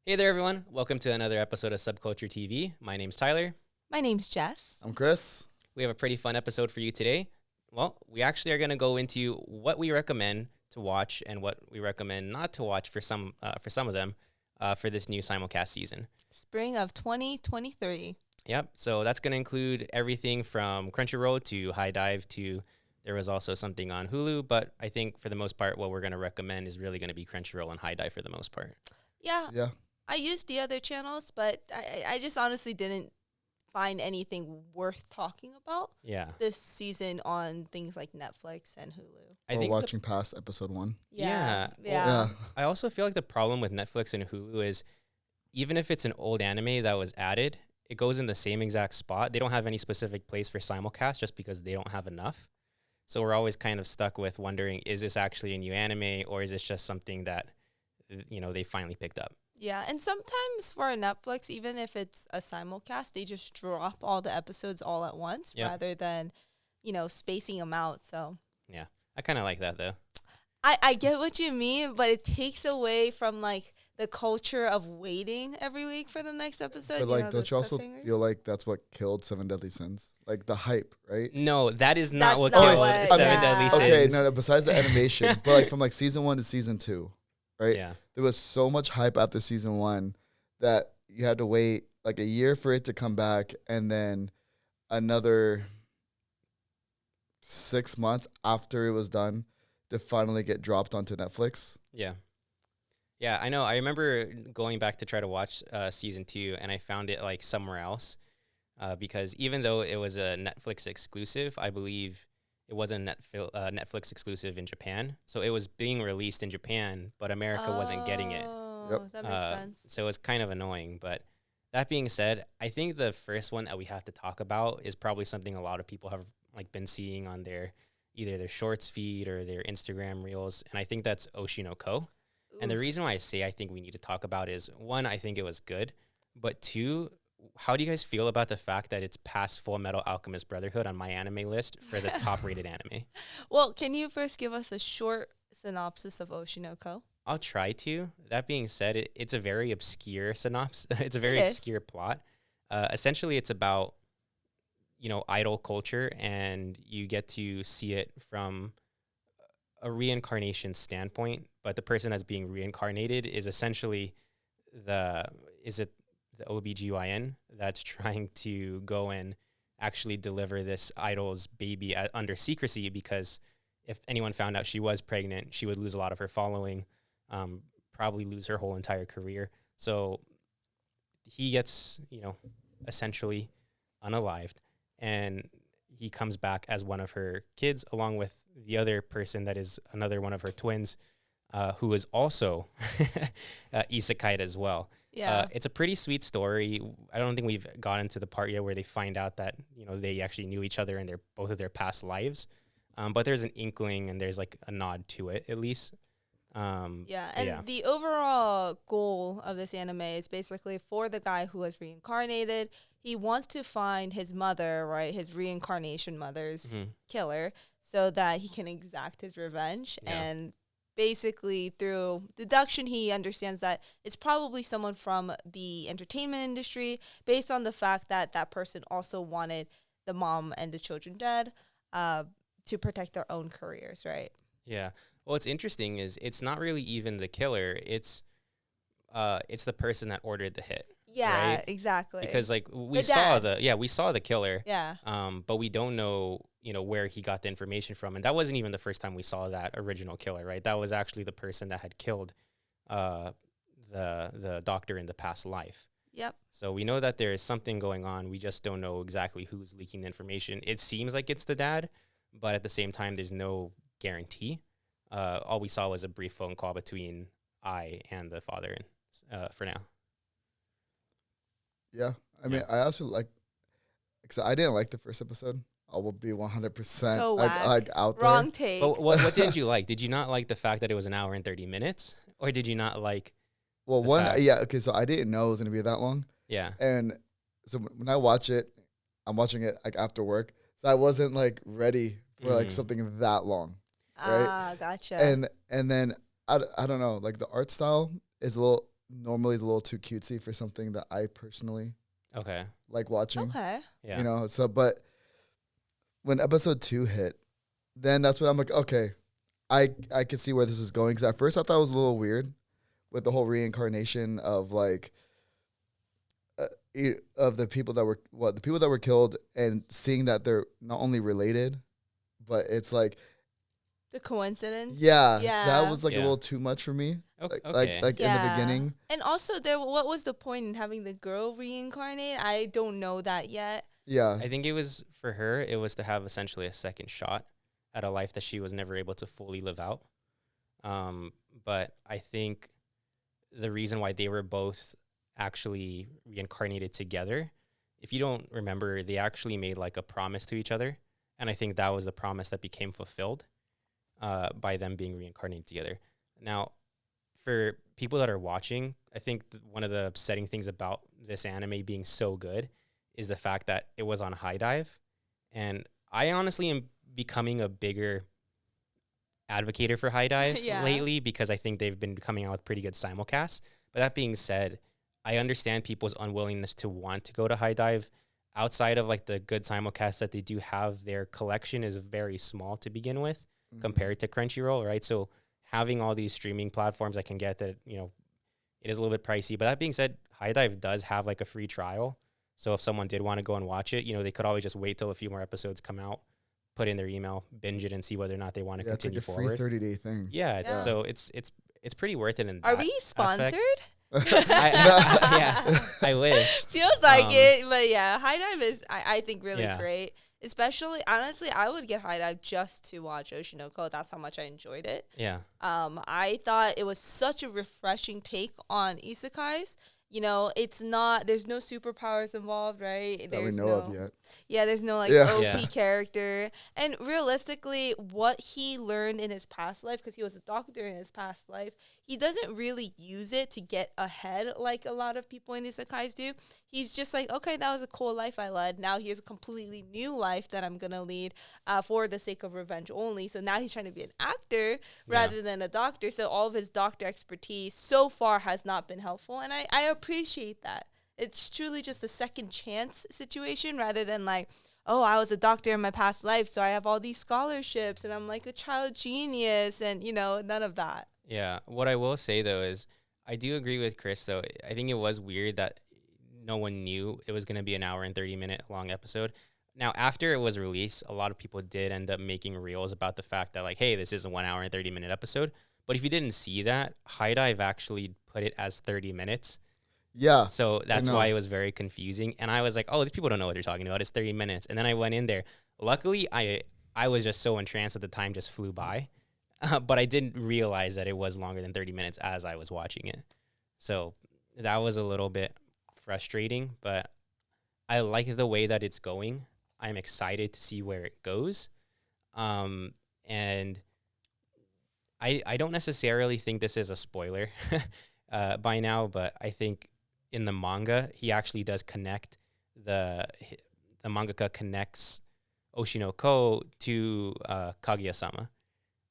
Hey there, everyone. Welcome to another episode of Subculture TV. My name's Tyler. My name's Jess. I'm Chris. We have a pretty fun episode for you today. Well, we actually are going to go into what we recommend to watch and what we recommend not to watch for some of them for this new simulcast season. Spring of 2023. Yep. So that's going to include everything from Crunchyroll to High Dive to there was also something on Hulu, but I think for the most part, what we're going to recommend is really going to be Crunchyroll and High Dive for the most part. Yeah. Yeah. I used the other channels, but I just honestly didn't find anything worth talking about Yeah. this season on things like Netflix and Hulu. I Or think watching past episode 1. Yeah. Yeah. I also feel like the problem with Netflix and Hulu is even if it's an old anime that was added, it goes in the same exact spot. They don't have any specific place for simulcast just because they don't have enough. So we're always kind of stuck with wondering, is this actually a new anime or is this just something that, they finally picked up? Yeah, and sometimes for Netflix, even if it's a simulcast, they just drop all the episodes all at once rather than, spacing them out. So Yeah, I kind of like that though. I get what you mean, but it takes away from the culture of waiting every week for the next episode. But don't you also feel like that's what killed Seven Deadly Sins? Like the hype, right? No, that is not That's what not killed what- Seven yeah. Deadly Sins. Okay, no, besides the animation, but from season 1 to season 2, right? Yeah. There was so much hype after season 1 that you had to wait a year for it to come back and then another 6 months after it was done to finally get dropped onto Netflix. Yeah. Yeah, I know. I remember going back to try to watch season 2, and I found it somewhere else because even though it was a Netflix exclusive, I believe it wasn't Netflix exclusive in Japan. So it was being released in Japan, but America wasn't getting it. Yep. That makes sense. So it's kind of annoying. But that being said, I think the first one that we have to talk about is probably something a lot of people have been seeing on either their shorts feed or their Instagram reels, and I think that's Oshi No Ko. And the reason why I say I think we need to talk about is, one, I think it was good, but two, how do you guys feel about the fact that it's past Full Metal Alchemist Brotherhood on my anime list for the top-rated anime? Well, can you first give us a short synopsis of Oshi No Ko? I'll try to. That being said, it's a very obscure synopsis. It's a very It is. obscure plot. Essentially, it's about, idol culture, and you get to see it from a reincarnation standpoint, but the person that's being reincarnated is essentially the OBGYN that's trying to go and actually deliver this idol's baby under secrecy, because if anyone found out she was pregnant, she would lose a lot of her following, probably lose her whole entire career. So he gets, essentially unalived, and he comes back as one of her kids, along with the other person that is another one of her twins, who is also isekai'd as well. Yeah. It's a pretty sweet story. I don't think we've gotten to the part yet where they find out that, they actually knew each other in both of their past lives. But there's an inkling and there's a nod to it, at least. The overall goal of this anime is basically for the guy who was reincarnated. He wants to find his mother, right, his reincarnation mother's killer, so that he can exact his revenge. Yeah. And basically, through deduction, he understands that it's probably someone from the entertainment industry, based on the fact that that person also wanted the mom and the children dead to protect their own careers, right? Yeah. What's interesting is it's not really even the killer. It's the person that ordered the hit. Yeah, right? exactly. Because we The saw dad. we saw the killer. Yeah. But we don't know, where he got the information from. And that wasn't even the first time we saw that original killer, right? That was actually the person that had killed the doctor in the past life. Yep. So we know that there is something going on. We just don't know exactly who's leaking the information. It seems like it's the dad, but at the same time, there's no guarantee. All we saw was a brief phone call between I and the father, for now. Yeah. I mean, I also because I didn't like the first episode. I will be 100% So whack. out there. Wrong take. But what didn't you like? Did you not like the fact that it was an hour and 30 minutes? Or did you not like... Well, fact? okay, so I didn't know it was going to be that long. Yeah. And so when I watch it, I'm watching it after work. So I wasn't ready for something that long. Right? Gotcha. And then I don't know, the art style is a little normally is a little too cutesy for something that I personally Okay. like watching. Okay. Yeah. You know, so but when episode 2 hit, then that's when I'm like, okay, I can see where this is going. Because at first I thought it was a little weird with the whole reincarnation of like of the people that were killed, and seeing that they're not only related, but it's like The coincidence. that Yeah. was like a Yeah. little too much for me. Okay. Like in the beginning. And also, what was the point in having the girl reincarnate? I don't know that yet. Yeah. I think it was for her, it was to have essentially a second shot at a life that she was never able to fully live out. But I think the reason why they were both actually reincarnated together, if you don't remember, they actually made like a promise to each other. And I think that was the promise that became fulfilled by them being reincarnated together. Now, for people that are watching, I think one of the upsetting things about this anime being so good is the fact that it was on High Dive. And I honestly am becoming a bigger advocate for High Dive lately, because I think they've been coming out with pretty good simulcasts. But that being said, I understand people's unwillingness to want to go to High Dive. Outside of like the good simulcasts that they do have, their collection is very small to begin with compared to Crunchyroll, right? So having all these streaming platforms, I can get that, you know, it is a little bit pricey. But that being said, High Dive does have like a free trial. So if someone did want to go and watch it, you know, they could always just wait till a few more episodes come out, put in their email, binge it, and see whether or not they want to continue it's like a forward. free 30-day thing. Yeah, so it's pretty worth it. Are we sponsored? I wish. Feels like it, but yeah, High Dive is I think really Yeah. great. Especially, honestly, I would get High Dive just to watch Oshi No Ko. That's how much I enjoyed it. Yeah. I thought it was such a refreshing take on isekais. You know, there's no superpowers involved, right? That There's we know of yet. Yeah, there's no like Yeah. OP Yeah. character. And realistically, what he learned in his past life, because he was a doctor in his past life, he doesn't really use it to get ahead like a lot of people in isekais do. He's just like, okay, that was a cool life I led. Now here's a completely new life that I'm going to lead for the sake of revenge only. So now he's trying to be an actor rather than a doctor. So all of his doctor expertise so far has not been helpful. And I appreciate that. It's truly just a second chance situation rather than like, oh, I was a doctor in my past life, so I have all these scholarships and I'm like a child genius, and, you know, none of that. Yeah. What I will say, though, is I do agree with Chris, though. I think it was weird that no one knew it was going to be an hour and 30-minute long episode. Now, after it was released, a lot of people did end up making reels about the fact that, like, hey, this is a 1 hour and 30-minute episode. But if you didn't see that, High Dive actually put it as 30 minutes. Yeah. So that's why it was very confusing. And I was like, oh, these people don't know what they're talking about. It's 30 minutes. And then I went in there. Luckily, I was just so entranced that the time just flew by. But I didn't realize that it was longer than 30 minutes as I was watching it. So that was a little bit frustrating, but I like the way that it's going. I'm excited to see where it goes. And I don't necessarily think this is a spoiler by now, but I think in the manga, he actually does connect the mangaka connects Oshi No Ko to Kaguya-sama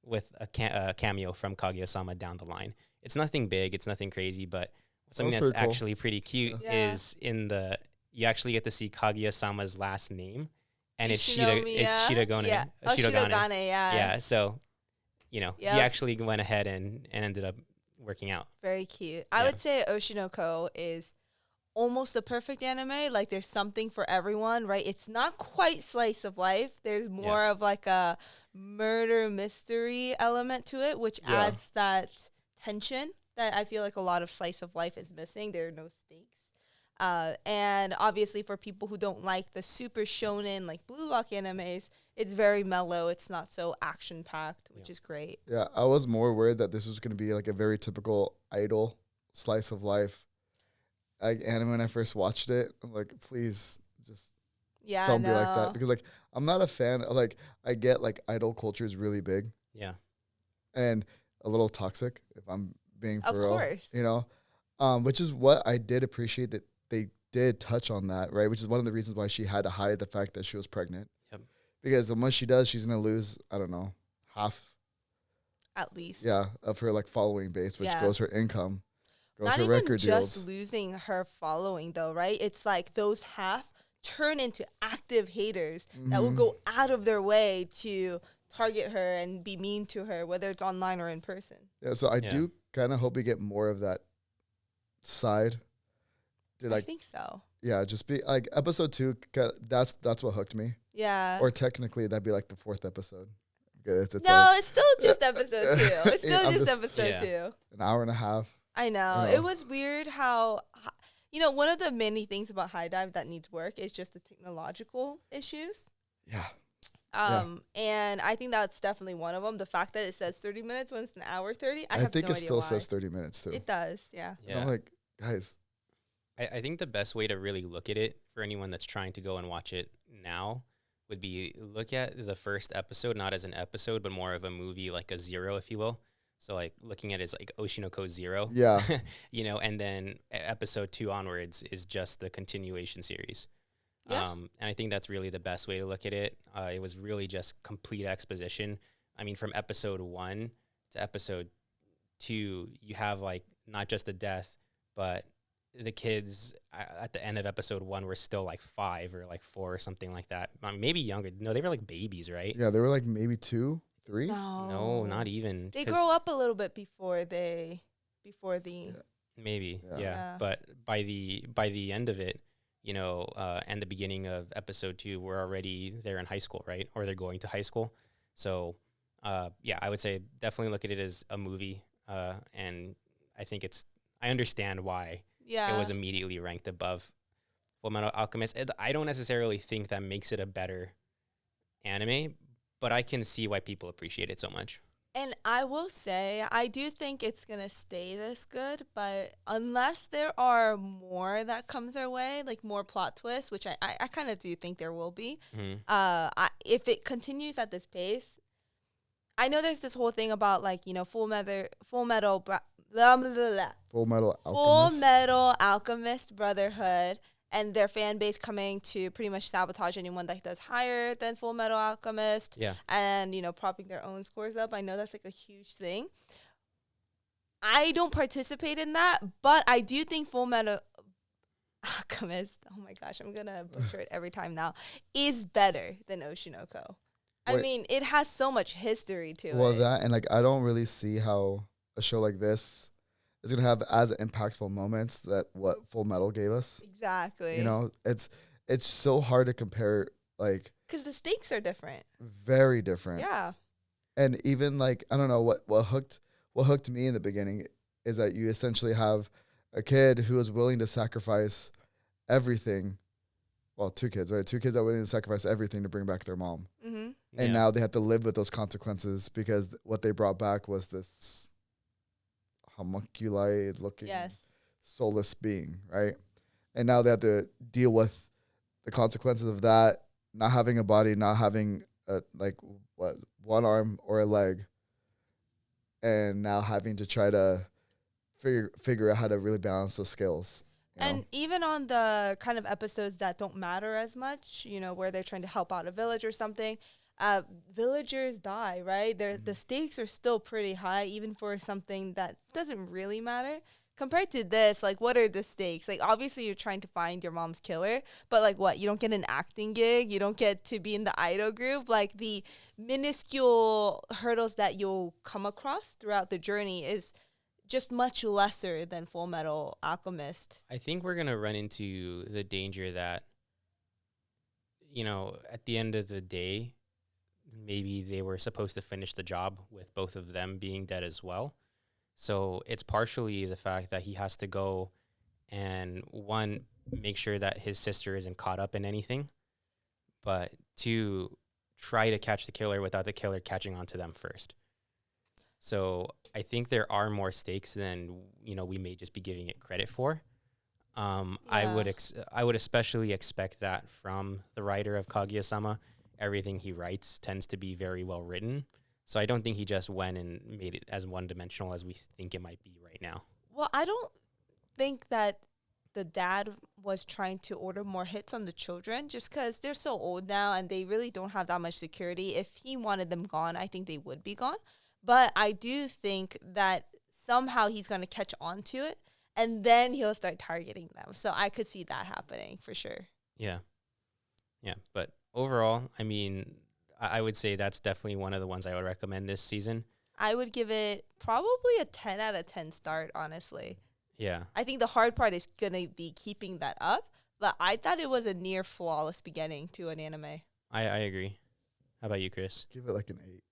with a cameo from Kaguya-sama down the line. It's nothing big, it's nothing crazy, but something that's pretty cool. actually pretty cute Yeah. is you actually get to see Kaguya-sama's last name, and it's Ishinomiya? Shirogane. Yeah. Oh, Shirogane, yeah. Yeah, so, you know, Yep. he actually went ahead and ended up working out. Very cute. I Yeah. would say Oshi No Ko is almost a perfect anime. Like, there's something for everyone, right? It's not quite slice of life. There's more of like a murder mystery element to it, which adds that tension that I feel like a lot of slice of life is missing. There are no stakes. And obviously for people who don't like the super shonen, like Blue Lock animes, it's very mellow. It's not so action-packed, which is great. Yeah, I was more worried that this was going to be like a very typical idol slice of life like anime when I first watched it. I'm like, please just don't be like that, because like I'm not a fan of, like, I get like idol culture is really big. Yeah. And a little toxic, if I'm being for Of real. course. You know, which is what I did appreciate that they did touch on that, right? Which is one of the reasons why she had to hide the fact that she was pregnant. Yep. Because once she does, she's gonna lose, I don't know, half, At least. of her like following base, which goes her income. Not even just losing her following, though, right? It's like those half turn into active haters that will go out of their way to target her and be mean to her, whether it's online or in person. Yeah, so I do kind of hope we get more of that side. I think so. Yeah, just be like episode 2. That's what hooked me. Yeah. Or technically, that'd be like the 4th episode. It's still just episode 2. It's still just episode 2. An hour and a half. I know. It was weird how, one of the many things about High Dive that needs work is just the technological issues. Yeah. And I think that's definitely one of them. The fact that it says 30 minutes when it's an hour 30, I think it still says 30 minutes too. It does, yeah. I'm like, guys. I think the best way to really look at it for anyone that's trying to go and watch it now would be look at the first episode, not as an episode, but more of a movie, like a zero, if you will. So like looking at it as like Oshi No Ko 0. Yeah. And then episode 2 onwards is just the continuation series. Yeah. And I think that's really the best way to look at it. It was really just complete exposition. I mean, from episode 1 to episode 2, you have like not just the death, but the kids at the end of episode 1 were still like 5 or like 4 or something like that. Maybe younger. No, they were like babies, right? Yeah, they were like maybe 2, 3. No, not even. They grow up a little bit before the. Maybe, yeah. But by the end of it, and the beginning of episode 2, we're already there in high school, right? Or they're going to high school. So, I would say definitely look at it as a movie. And I think I understand why it was immediately ranked above Fullmetal Alchemist. I don't necessarily think that makes it a better anime, but I can see why people appreciate it so much. And I will say, I do think it's going to stay this good, but unless there are more that comes our way, like more plot twists, which I kind of do think there will be, if it continues at this pace, I know there's this whole thing about like, Full Metal Alchemist Brotherhood and their fan base coming to pretty much sabotage anyone that does higher than Full Metal Alchemist. Yeah. And, propping their own scores up. I know that's like a huge thing. I don't participate in that, but I do think Full Metal Alchemist, oh my gosh, I'm going to butcher it every time now, is better than Oshi No Ko. I mean, it has so much history to it. Well, that, and like, I don't really see how a show like this is going to have as impactful moments that what Full Metal gave us. Exactly. It's so hard to compare, like. Because the stakes are different. Very different. Yeah. And even like, I don't know, what hooked me in the beginning is that you essentially have a kid who is willing to sacrifice everything. Well, 2 kids, right? 2 kids that are willing to sacrifice everything to bring back their mom. Mm-hmm. And now they have to live with those consequences because what they brought back was this homunculi-looking, soulless being, right? And now they have to deal with the consequences of that, not having a body, not having one arm or a leg, and now having to try to figure out how to really balance those skills. And even on the kind of episodes that don't matter as much, where they're trying to help out a village or something, villagers die, right? The stakes are still pretty high, even for something that doesn't really matter. Compared to this, like, what are the stakes? Like, obviously, you're trying to find your mom's killer, but, like, what? You don't get an acting gig? You don't get to be in the idol group? Like, the minuscule hurdles that you'll come across throughout the journey is just much lesser than Full Metal Alchemist. I think we're going to run into the danger that, at the end of the day, maybe they were supposed to finish the job with both of them being dead as well. So it's partially the fact that he has to go and, 1, make sure that his sister isn't caught up in anything, but 2, try to catch the killer without the killer catching on to them first. So I think there are more stakes than, we may just be giving it credit for. I would especially expect that from the writer of Kaguya-sama. Everything he writes tends to be very well written. So I don't think he just went and made it as one-dimensional as we think it might be right now. Well, I don't think that the dad was trying to order more hits on the children just because they're so old now and they really don't have that much security. If he wanted them gone, I think they would be gone. But I do think that somehow he's going to catch on to it and then he'll start targeting them. So I could see that happening for sure. Yeah. Yeah. But overall, I mean, I would say that's definitely one of the ones I would recommend this season. I would give it probably a 10 out of 10 start, honestly. Yeah. I think the hard part is going to be keeping that up, but I thought it was a near flawless beginning to an anime. I agree. How about you, Chris? Give it like an 8.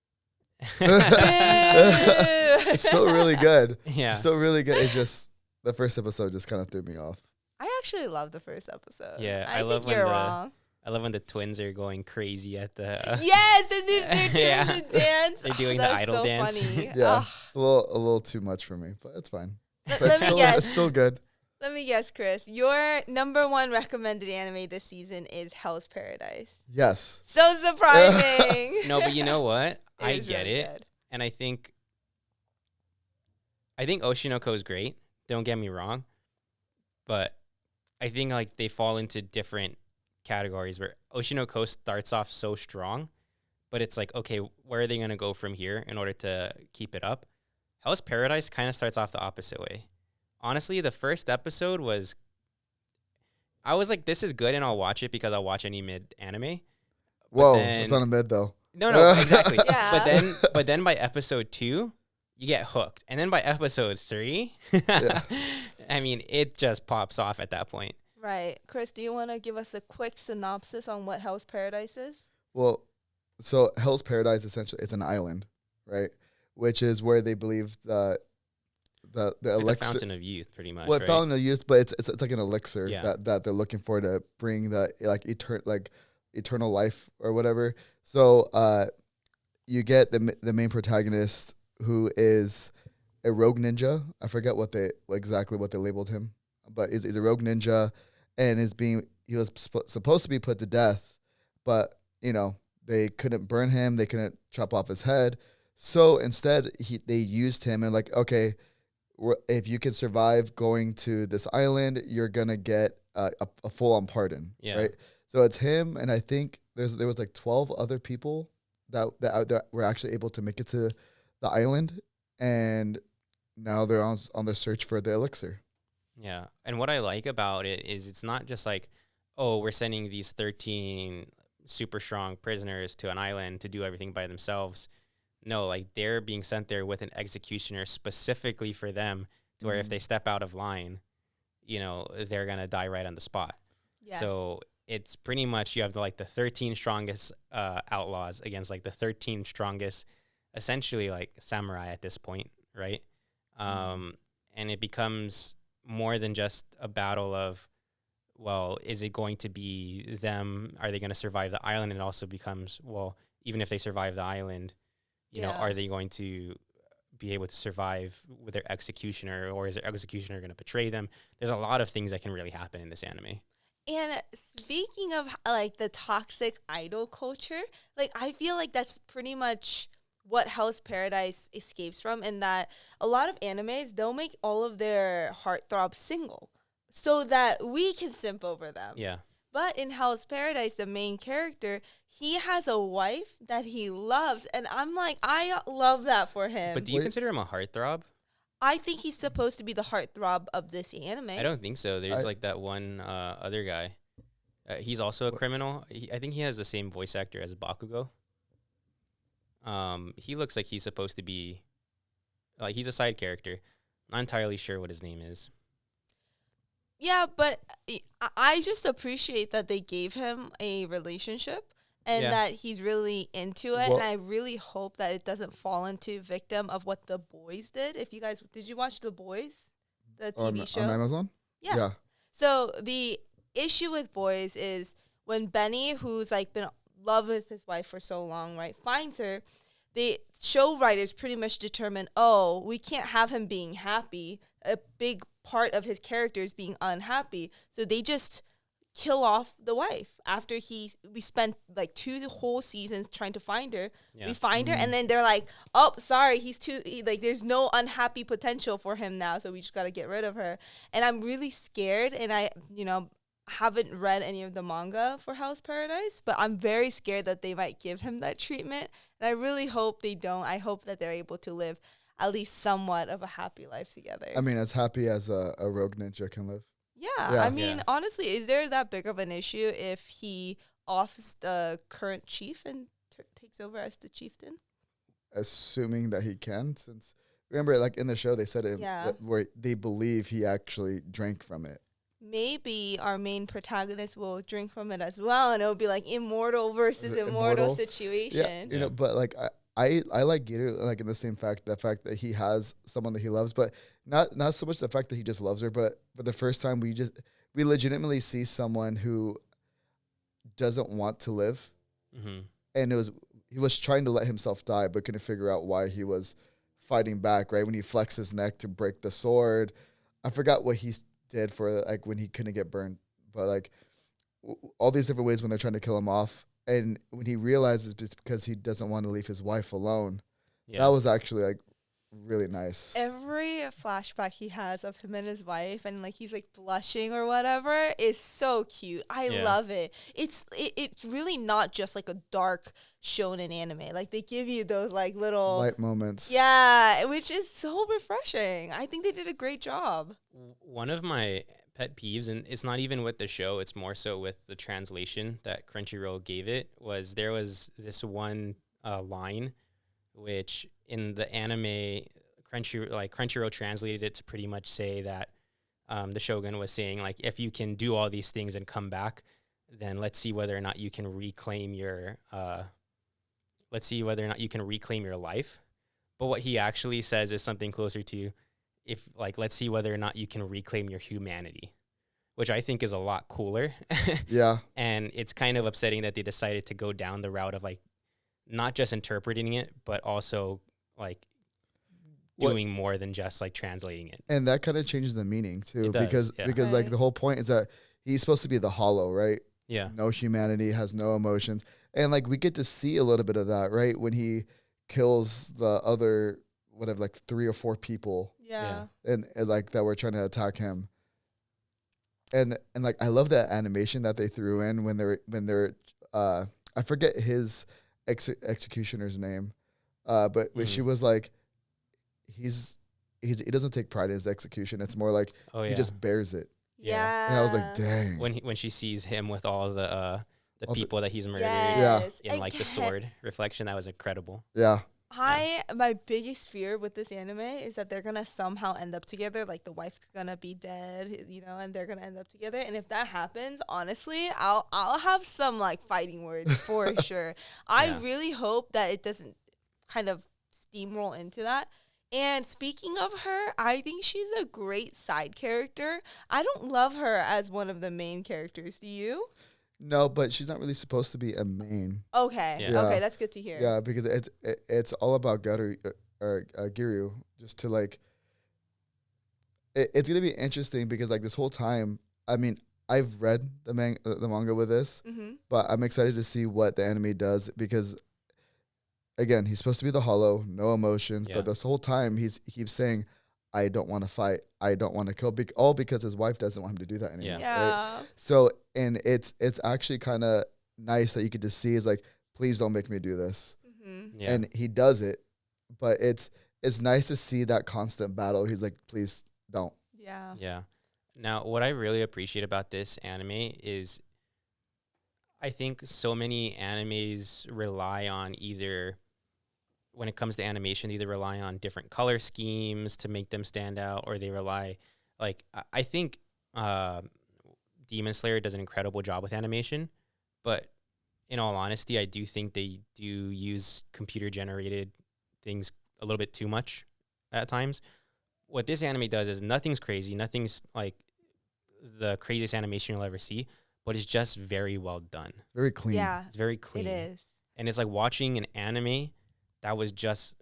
It's still really good. Yeah. It's still really good. It's just the first episode just kind of threw me off. I actually love the first episode. Yeah, I love when you're wrong. I love when the twins are going crazy at the. Yes, and they're doing the dance. They're doing the idol so dance. Funny. Yeah, it's a little too much for me, but it's fine. But Let it's still good. Let me guess, Chris. Your number one recommended anime this season is Hell's Paradise. Yes. So surprising. No, but you know what? I get really it, good. and I think Oshi No Ko is great. Don't get me wrong, but I think like they fall into different categories where Oshi No Ko starts off so strong, but it's like, okay, where are they gonna go from here in order to keep it up? Hell's Paradise kind of starts off the opposite way. Honestly, the first episode I was like, this is good, and I'll watch it because I'll watch any mid anime. Whoa, it's not a mid though. No, exactly. Yeah. But then by episode 2, you get hooked, and then by episode 3, I mean, it just pops off at that point. Right. Chris, do you want to give us a quick synopsis on what Hell's Paradise is? Well, so Hell's Paradise essentially is an island, right? Which is where they believe that the elixir, the fountain of youth, pretty much. Well, right? fountain of youth, but it's like an elixir Yeah. that they're looking for to bring the eternal life or whatever. So you get the main protagonist, who is a rogue ninja. I forget exactly what they labeled him, but he's a rogue ninja, and he was supposed to be put to death, but they couldn't burn him, they couldn't chop off his head, so instead they used him and like, okay, if you can survive going to this island, you're gonna get a full-on pardon, right? So it's him, and I think there was like 12 other people that were actually able to make it to the island, and now they're on their search for the elixir. Yeah, and what I like about it is it's not just like, oh, we're sending these 13 super strong prisoners to an island to do everything by themselves. No, like they're being sent there with an executioner specifically for them, to where if they step out of line, they're gonna die right on the spot. Yes. So it's pretty much you have the 13 strongest outlaws against like the 13 strongest, essentially like samurai at this point, right? And it becomes more than just a battle of, well, is it going to be them? Are they going to survive the island? It also becomes, well, even if they survive the island, are they going to be able to survive with their executioner, or is their executioner going to betray them? There's a lot of things that can really happen in this anime. And speaking of like the toxic idol culture, like I feel like that's pretty much what Hell's Paradise escapes from, in that a lot of animes, they'll make all of their heartthrobs single so that we can simp over them. Yeah. But in Hell's Paradise, the main character, he has a wife that he loves, and I'm like, I love that for him. But do you consider him a heartthrob? I think he's supposed to be the heartthrob of this anime. I don't think so. There's like that one other guy. He's also a criminal. I think he has the same voice actor as Bakugo. He looks like he's supposed to be, like, he's a side character. I'm not entirely sure what his name is. Yeah, but I just appreciate that they gave him a relationship and that he's really into it. And I really hope that it doesn't fall into victim of what The Boys did. Did you watch The Boys? The TV show? On Amazon? Yeah. So the issue with Boys is when Benny, who's like been in love with his wife for so long, right, finds her, the show writers pretty much determine, oh, we can't have him being happy. A big part of his character is being unhappy. So they just kill off the wife after we spent like 2 whole seasons trying to find her. Yeah. We find her, and then they're like, oh, sorry, there's no unhappy potential for him now, so we just got to get rid of her. And I'm really scared, and I haven't read any of the manga for Hell's Paradise, but I'm very scared that they might give him that treatment, and I really hope they don't. I hope that they're able to live at least somewhat of a happy life together. I mean, as happy as a rogue ninja can live. Yeah, I mean, honestly, is there that big of an issue if he offs the current chief and takes over as the chieftain? Assuming that he can, since remember, like in the show, they said it where they believe he actually drank from it. Maybe our main protagonist will drink from it as well, and it'll be like immortal versus immortal situation. Yeah, but like I like Giru, like in the same fact, the fact that he has someone that he loves, but not so much the fact that he just loves her, but for the first time we legitimately see someone who doesn't want to live, and he was trying to let himself die, but couldn't figure out why he was fighting back. Right when he flexed his neck to break the sword, I forgot what he did for like when he couldn't get burned, but like all these different ways when they're trying to kill him off, and when he realizes it's because he doesn't want to leave his wife alone. That was actually like really nice. Every flashback he has of him and his wife, and like he's like blushing or whatever, is so cute. I love it. It's really not just like a dark shonen anime. Like they give you those like little light moments. Yeah, which is so refreshing. I think they did a great job. One of my pet peeves, and it's not even with the show, it's more so with the translation that Crunchyroll gave it, was there was this line which in the anime Crunchyroll translated it to pretty much say that the Shogun was saying like, if you can do all these things and come back, then let's see whether or not you can reclaim your life. But what he actually says is something closer to, if like, let's see whether or not you can reclaim your humanity, which I think is a lot cooler. Yeah. And it's kind of upsetting that they decided to go down the route of like not just interpreting it, but also like doing more than just like translating it. And that kind of changes the meaning too, because Right. like the whole point is that he's supposed to be the hollow, right? Yeah. No humanity, has no emotions. And like we get to see a little bit of that, right? When he kills the other, whatever, like 3 or 4 people. Yeah. And like that were trying to attack him. And like I love that animation that they threw in when they're I forget his executioner's name. But when she was like, he doesn't take pride in his execution. It's more like he just bears it. Yeah. And I was like, dang. When she sees him with all the people that he's murdered in like the sword reflection, that was incredible. Yeah. My biggest fear with this anime is that they're gonna somehow end up together. Like the wife's gonna be dead, and they're gonna end up together. And if that happens, honestly, I'll have some like fighting words for sure. I really hope that it doesn't kind of steamroll into that. And speaking of her, I think she's a great side character. I don't love her as one of the main characters. Do you? No, but she's not really supposed to be a main. Okay. Yeah. Okay, that's good to hear. Yeah, because it's all about Giru, just to like. It's gonna be interesting because like this whole time, I mean, I've read the manga with this, but I'm excited to see what the anime does because. Again, he's supposed to be the hollow, no emotions, but this whole time he keeps saying, I don't want to fight, I don't want to kill, all because his wife doesn't want him to do that anymore. Yeah. Right? So, and it's actually kind of nice that you could just see is like, please don't make me do this. Yeah. And he does it, but it's nice to see that constant battle. He's like, please don't. Yeah. Yeah. Now, what I really appreciate about this anime is I think so many animes rely on either, when it comes to animation, they either rely on different color schemes to make them stand out, or they rely, like, I think Demon Slayer does an incredible job with animation, but in all honesty, I do think they do use computer-generated things a little bit too much at times. What this anime does is nothing's crazy, nothing's like the craziest animation you'll ever see, but it's just very well done. Very clean. Yeah. It's very clean. It is. And it's like watching an anime that was just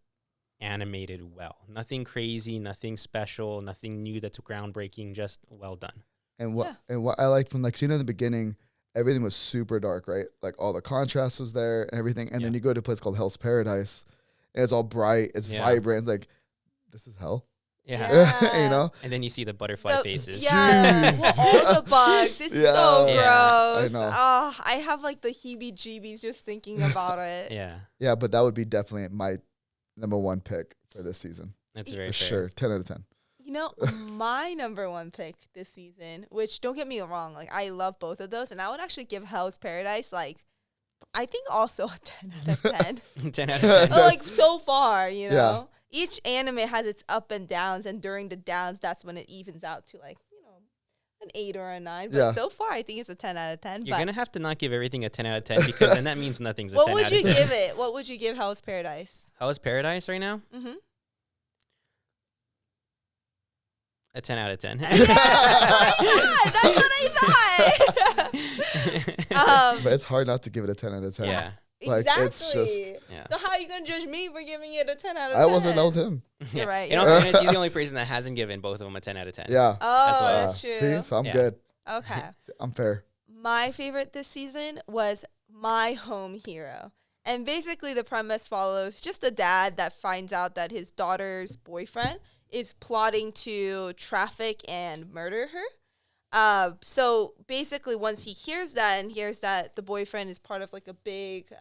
animated well. Nothing crazy, nothing special, nothing new that's groundbreaking, just well done. And what I like from like, in the beginning, everything was super dark, right? Like all the contrast was there and everything. And then you go to a place called Hell's Paradise and it's all bright, it's vibrant. It's like, this is hell. Yeah. You know? And then you see the butterfly faces. Yeah. All the bugs. It's so gross. I know. Oh, I have like the heebie-jeebies just thinking about it. Yeah. Yeah, but that would be definitely my number one pick for this season. That's very for fair. sure. 10 out of 10. You know, my number one pick this season, which don't get me wrong, like I love both of those, and I would actually give Hell's Paradise like I think also a 10 out of 10. 10 out of 10. Like so far, you know. Yeah. Each anime has its up and downs, and during the downs, that's when it evens out to like, you know, an 8 or a 9. But so far, I think it's a 10 out of 10. You're going to have to not give everything a 10 out of 10 because then that means nothing's a 10 out of 10. What would you give it? What would you give Hell's Paradise? Hell's Paradise right now? Mm-hmm. A 10 out of 10. That's what I thought. But it's hard not to give it a 10 out of 10. Yeah. Like, exactly. it's just... Yeah. So how are you going to judge me for giving it a 10 out of 10? I wasn't. That was him. You're right. In all fairness, he's the only person that hasn't given both of them a 10 out of 10. Yeah. Oh, That's why. that's true. See? So I'm Yeah. good. Okay. I'm fair. My favorite this season was My Home Hero. And basically the premise follows just a dad that finds out that his daughter's boyfriend is plotting to traffic and murder her. So basically once he hears that and hears that the boyfriend is part of like a big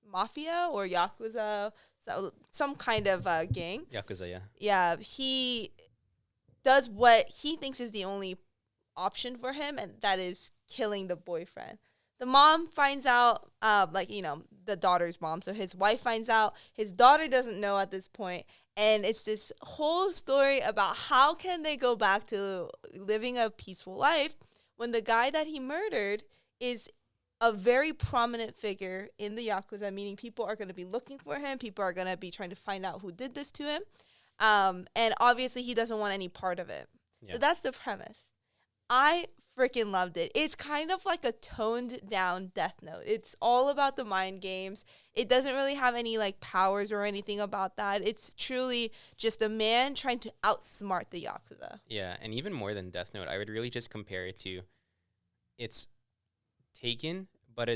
mafia or yakuza, so some kind of gang. Yakuza, yeah. Yeah, he does what he thinks is the only option for him, and that is killing the boyfriend. The mom finds out, the daughter's mom. So his wife finds out. His daughter doesn't know at this point. And it's this whole story about how can they go back to living a peaceful life when the guy that he murdered is a very prominent figure in the Yakuza, meaning people are going to be looking for him. People are going to be trying to find out who did this to him. And obviously he doesn't want any part of it. Yeah. So that's the premise. I freaking loved it. It's kind of like a toned down Death Note. It's all about the mind games. It doesn't really have any like powers or anything about that. It's truly just a man trying to outsmart the Yakuza. Yeah, and even more than Death Note, I would really just compare it to it's Taken, but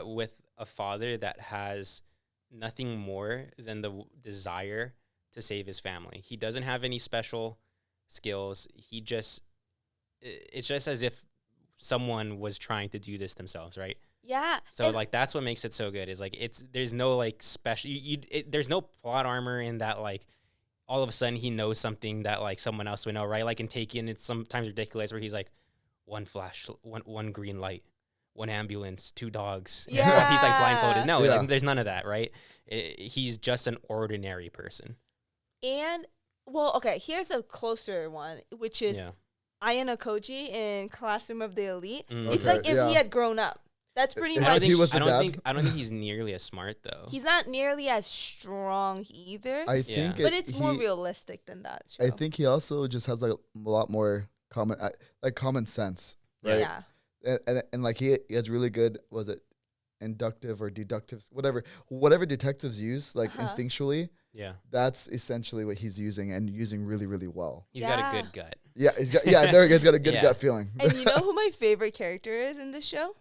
with a father that has nothing more than the desire to save his family. He doesn't have any special skills. It's just as if someone was trying to do this themselves, right? Yeah. So like that's what makes it so good. Is like there's no like special. There's no plot armor in that like all of a sudden he knows something that like someone else would know, right? Like in Taken, it's sometimes ridiculous where he's like one flash, one green light, one ambulance, 2 dogs. Yeah. He's like blindfolded. No, Yeah. like, there's none of that, right? He's just an ordinary person. And well, okay, here's a closer one, which is Ayano Koji in Classroom of the Elite. It's like if he had grown up. That's pretty much. I don't think he's nearly as smart though. He's not nearly as strong either. I think, but it's more realistic than that. Show. I think he also just has like a lot more common sense, right? Yeah. And like he has really good, was it inductive or deductive, whatever detectives use, like instinctually. Yeah. That's essentially what he's using and using really, really well. He's got a good gut. Yeah, he's got a good gut feeling. And you know who my favorite character is in this show?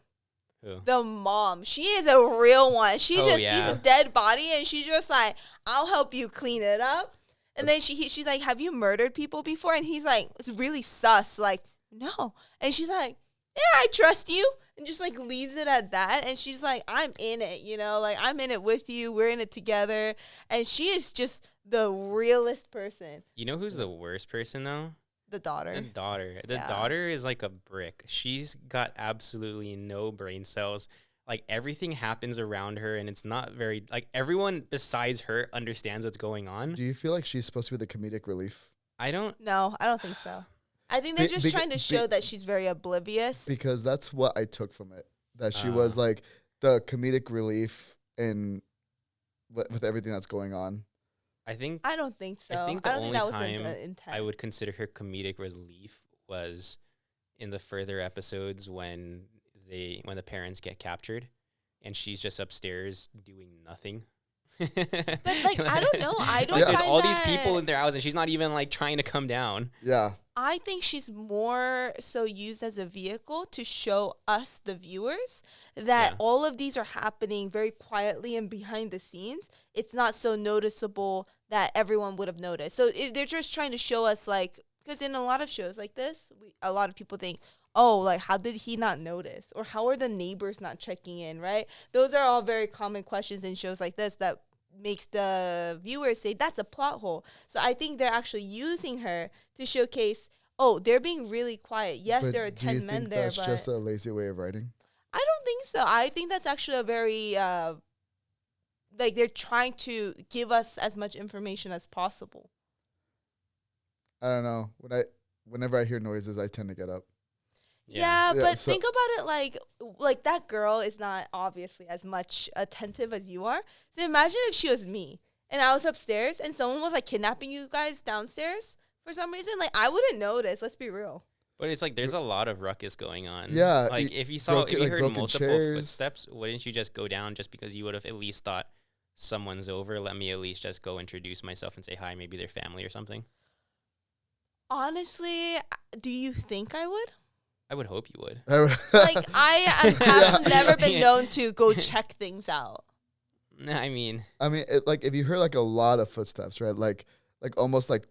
Who? The mom. She is a real one. She sees a dead body and she's just like, I'll help you clean it up. And then she's like, have you murdered people before? And he's like, it's really sus. Like, no. And she's like, yeah, I trust you. And just like leaves it at that. And she's like, I'm in it, you know, like I'm in it with you. We're in it together. And she is just the realest person. You know who's the worst person though? The daughter. The daughter is like a brick. She's got absolutely no brain cells. Like everything happens around her and it's not very like everyone besides her understands what's going on. Do you feel like she's supposed to be the comedic relief? No, I don't think so. I think they're just trying to show that she's very oblivious. Because that's what I took from it. That she was like the comedic relief in with everything that's going on. I don't think so. I think the only that was time the intent. I would consider her comedic relief was in the further episodes when the parents get captured and she's just upstairs doing nothing. But like I don't know. There's all these people in their house and she's not even like trying to come down. Yeah. I think she's more so used as a vehicle to show us, the viewers, that all of these are happening very quietly and behind the scenes. It's not so noticeable that everyone would have noticed. So they're just trying to show us, like, because in a lot of shows like this, a lot of people think, oh, like, how did he not notice? Or how are the neighbors not checking in, right? Those are all very common questions in shows like this that makes the viewers say that's a plot hole. So I think they're actually using her to showcase, oh, they're being really quiet. Yes, But there are 10 men there, that's but just a lazy way of writing? I don't think so. I think that's actually a very like they're trying to give us as much information as possible. I don't know. Whenever I hear noises, I tend to get up. Yeah, but think about it like that girl is not obviously as much attentive as you are. So imagine if she was me and I was upstairs and someone was like kidnapping you guys downstairs for some reason. Like I wouldn't notice. Let's be real. But it's like there's a lot of ruckus going on. Yeah. Like if you heard multiple footsteps, wouldn't you just go down just because you would have at least thought someone's over? Let me at least just go introduce myself and say hi. Maybe their family or something. Honestly, do you think I would? I would hope you would. Like, have never been known to go check things out. I mean, like if you heard like a lot of footsteps, right? Like almost like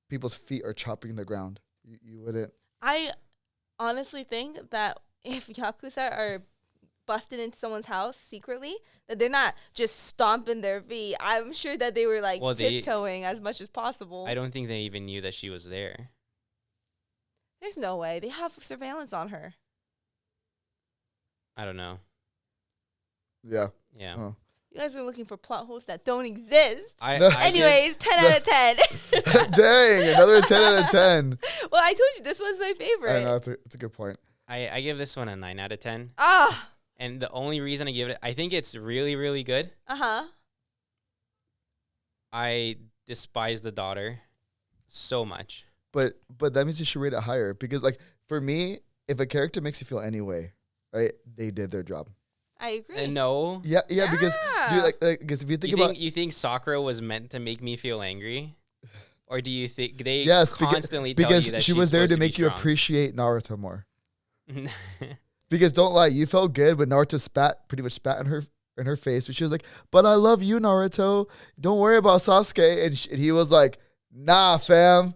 people's feet are chopping the ground. You wouldn't. I honestly think that if Yakuza are busting into someone's house secretly, that they're not just stomping their feet. I'm sure that they were like tiptoeing as much as possible. I don't think they even knew that she was there. There's no way. They have surveillance on her. I don't know. Yeah. Yeah. Huh. You guys are looking for plot holes that don't exist. Anyways, 10 out of 10. Dang, another 10 out of 10. Well, I told you this was my favorite. I know, it's a good point. I give this one a 9 out of 10. Ah. And the only reason I give it, I think it's really, really good. Uh-huh. I despise the daughter so much. But that means you should rate it higher because, like, for me, if a character makes you feel any way, right, they did their job. I agree. No. Yeah, because dude, like, because if you think you think Sakura was meant to make me feel angry, or do you think they constantly because tell you that she was there to make you strong? Appreciate Naruto more? Because don't lie, you felt good when Naruto pretty much spat in her face, but she was like, "But I love you, Naruto. Don't worry about Sasuke," and he was like, "Nah, fam."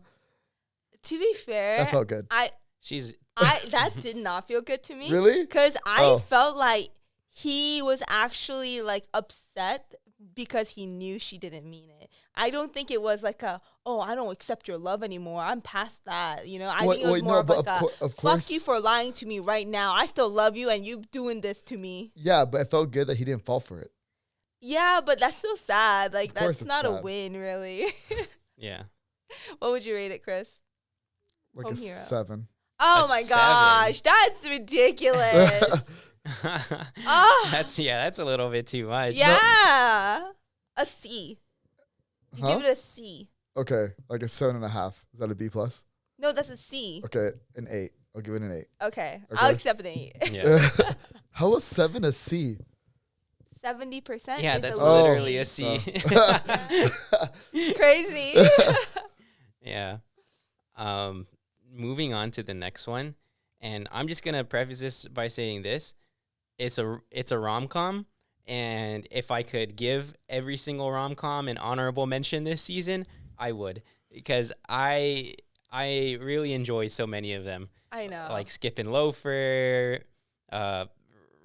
To be fair, that felt good. That did not feel good to me. Really? Because I felt like he was actually like upset because he knew she didn't mean it. I don't think it was like I don't accept your love anymore. I'm past that. You know, I think it was more of like fuck you for lying to me right now. I still love you and you doing this to me. Yeah, but it felt good that he didn't fall for it. Yeah, but that's still sad. Like, that's not a win, really. Yeah. What would you rate it, Chris? Like a 7. Oh my gosh, that's ridiculous. That's a little bit too much. Yeah. A C. You give it a C. Okay, like a 7.5. Is that a B plus? No, that's a C. Okay, an 8. I'll give it an 8. Okay. I'll accept an 8. Yeah. How was 7 a C? 70%. Yeah, that's literally a C. Crazy. Yeah. Moving on to the next one, and I'm just gonna preface this by saying this: it's a rom-com, and if I could give every single rom-com an honorable mention this season, I would, because I really enjoy so many of them. I know, like Skip and Loafer,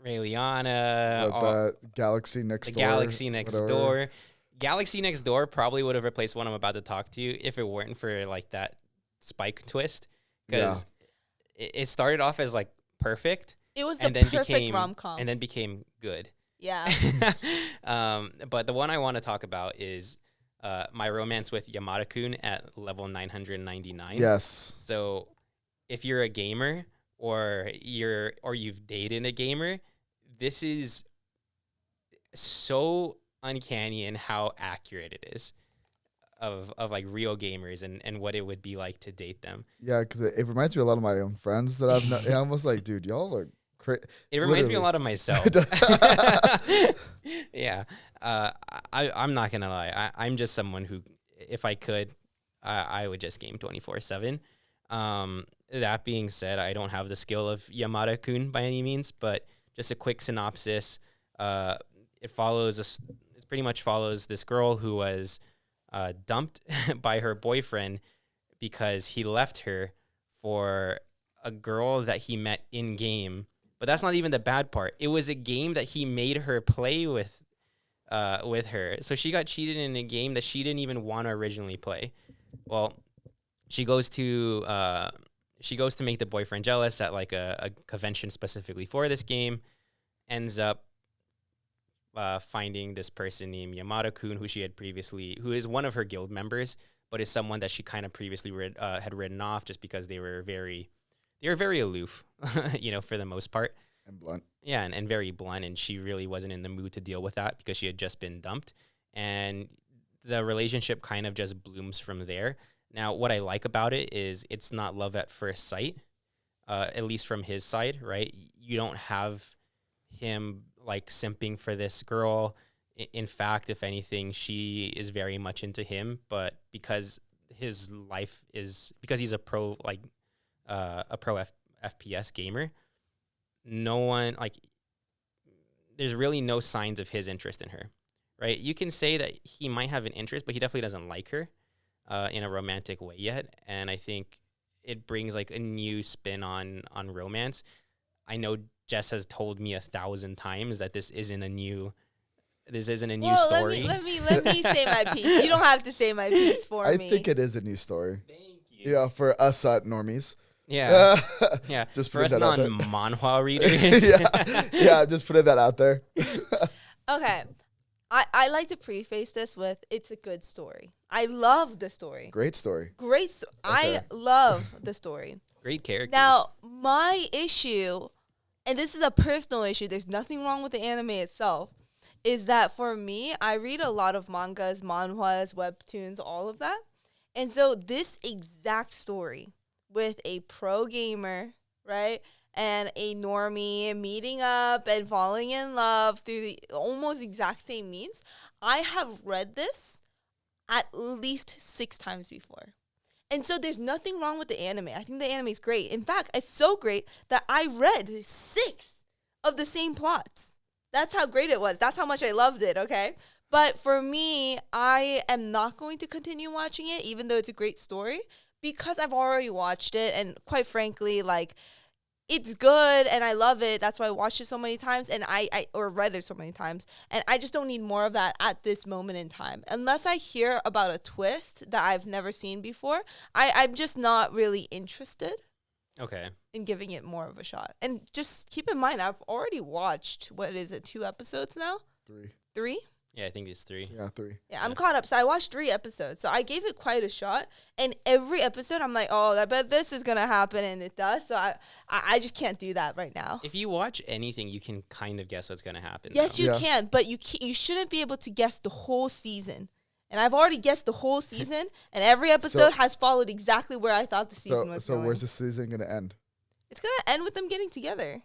Raeliana, Galaxy Next Door. Galaxy Next Door. Galaxy Next Door probably would have replaced one I'm about to talk to you if it weren't for like that Spike twist, because it started off as like perfect. It was the perfect rom-com, and then became good. Yeah. But the one I want to talk about is My Romance with Yamada-kun at level 999. Yes. So if you're a gamer or you've dated a gamer, this is so uncanny in how accurate it is of like real gamers and what it would be like to date them. Yeah, because it reminds me a lot of my own friends that I've known. I'm almost like, dude, y'all are crazy. It reminds me a lot of myself. Yeah. I'm not going to lie. I'm just someone who, if I could, I would just game 24/7. That being said, I don't have the skill of Yamada-kun by any means, but just a quick synopsis. It pretty much follows this girl who was dumped by her boyfriend because he left her for a girl that he met in game. But that's not even the bad part. It was a game that he made her play with with her. So she got cheated in a game that she didn't even want to originally play. Well, she goes to make the boyfriend jealous at like a convention specifically for this game. Ends up finding this person named Yamada-kun, who is one of her guild members, but is someone that she kind of previously had written off just because they were very aloof, for the most part. And blunt. Yeah, and very blunt, and she really wasn't in the mood to deal with that because she had just been dumped. And the relationship kind of just blooms from there. Now, what I like about it is it's not love at first sight, at least from his side, right? You don't have him like simping for this girl. In fact, if anything, she is very much into him, but because he's a pro, like a pro FPS gamer, no one, like, there's really no signs of his interest in her, right? You can say that he might have an interest, but he definitely doesn't like her in a romantic way yet. And I think it brings like a new spin on romance. I know Jess has told me 1,000 times that this isn't a new story. Let me say my piece. You don't have to say my piece for me. I think it is a new story. Thank you. Yeah, for us normies. Yeah. Yeah. Just for us non-manhwa readers. yeah, just putting that out there. Okay. I like to preface this with it's a good story. I love the story. Great story. Okay. I love the story. Great characters. Now, my issue, and this is a personal issue, there's nothing wrong with the anime itself, is that for me, I read a lot of mangas, manhwas, webtoons, all of that. And so this exact story with a pro gamer, right, and a normie meeting up and falling in love through the almost exact same means, I have read this at least 6 times before. And so there's nothing wrong with the anime. I think the anime is great. In fact, it's so great that I read 6 of the same plots. That's how great it was. That's how much I loved it, okay? But for me, I am not going to continue watching it, even though it's a great story, because I've already watched it. And quite frankly, like, it's good and I love it. That's why I watched it so many times and or read it so many times. And I just don't need more of that at this moment in time. Unless I hear about a twist that I've never seen before, I'm just not really interested. Okay. In giving it more of a shot. And just keep in mind, I've already watched, 2 episodes now? 3. 3? Yeah, I think it's 3. Yeah, 3. Yeah, I'm caught up. So I watched 3 episodes. So I gave it quite a shot. And every episode, I'm like, oh, I bet this is going to happen. And it does. So I just can't do that right now. If you watch anything, you can kind of guess what's going to happen. Yes, you can. But you shouldn't be able to guess the whole season. And I've already guessed the whole season. And every episode has followed exactly where I thought the season was going. So where's the season going to end? It's going to end with them getting together.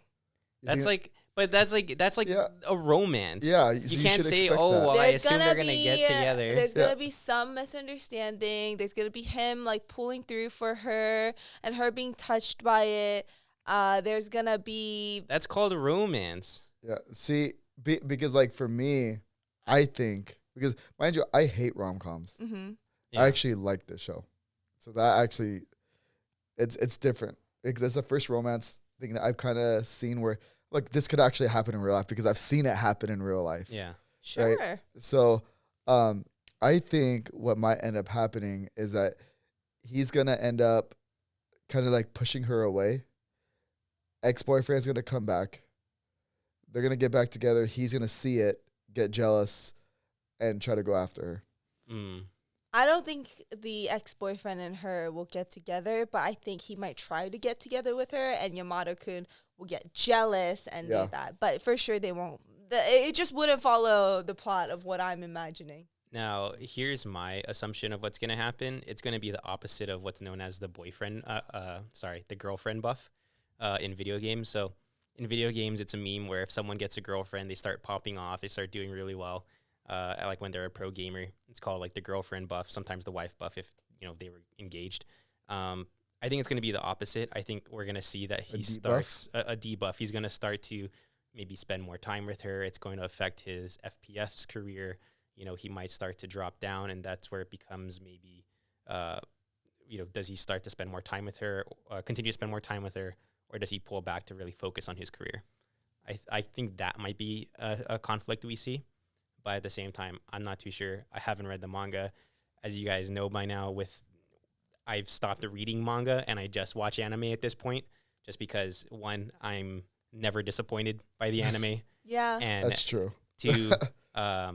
That's like a romance. Yeah, you can't say, oh, well, I assume they're gonna get together. There's gonna be some misunderstanding. There's gonna be him like pulling through for her and her being touched by it. There's gonna be that's called a romance. Yeah, see, because like for me, I think because mind you, I hate rom-coms. Mm-hmm. I actually like this show, so that actually, it's different because it's the first romance thing that I've kind of seen where. Like, this could actually happen in real life because I've seen it happen in real life. Yeah. Sure. Right? So, I think what might end up happening is that he's going to end up kind of like pushing her away. Ex-boyfriend's going to come back. They're going to get back together. He's going to see it, get jealous, and try to go after her. Mm. I don't think the ex-boyfriend and her will get together, but I think he might try to get together with her, and Yamada-kun will get jealous and do that. But for sure they won't. It just wouldn't follow the plot of what I'm imagining. Now, here's my assumption of what's going to happen. It's going to be the opposite of what's known as the the girlfriend buff in video games. So in video games, it's a meme where if someone gets a girlfriend, they start popping off, they start doing really well. Like when they're a pro gamer, it's called like the girlfriend buff, sometimes the wife buff if, they were engaged. I think it's going to be the opposite. I think we're going to see that he starts a debuff. He's going to start to maybe spend more time with her. It's going to affect his FPS career. He might start to drop down, and that's where it becomes maybe, does he start to spend more time with her, continue to spend more time with her, or does he pull back to really focus on his career? I think that might be a conflict we see. but at the same time, I'm not too sure. I haven't read the manga. As you guys know by now, I've stopped reading manga and I just watch anime at this point, just because one, I'm never disappointed by the anime. Yeah, and that's true. two, I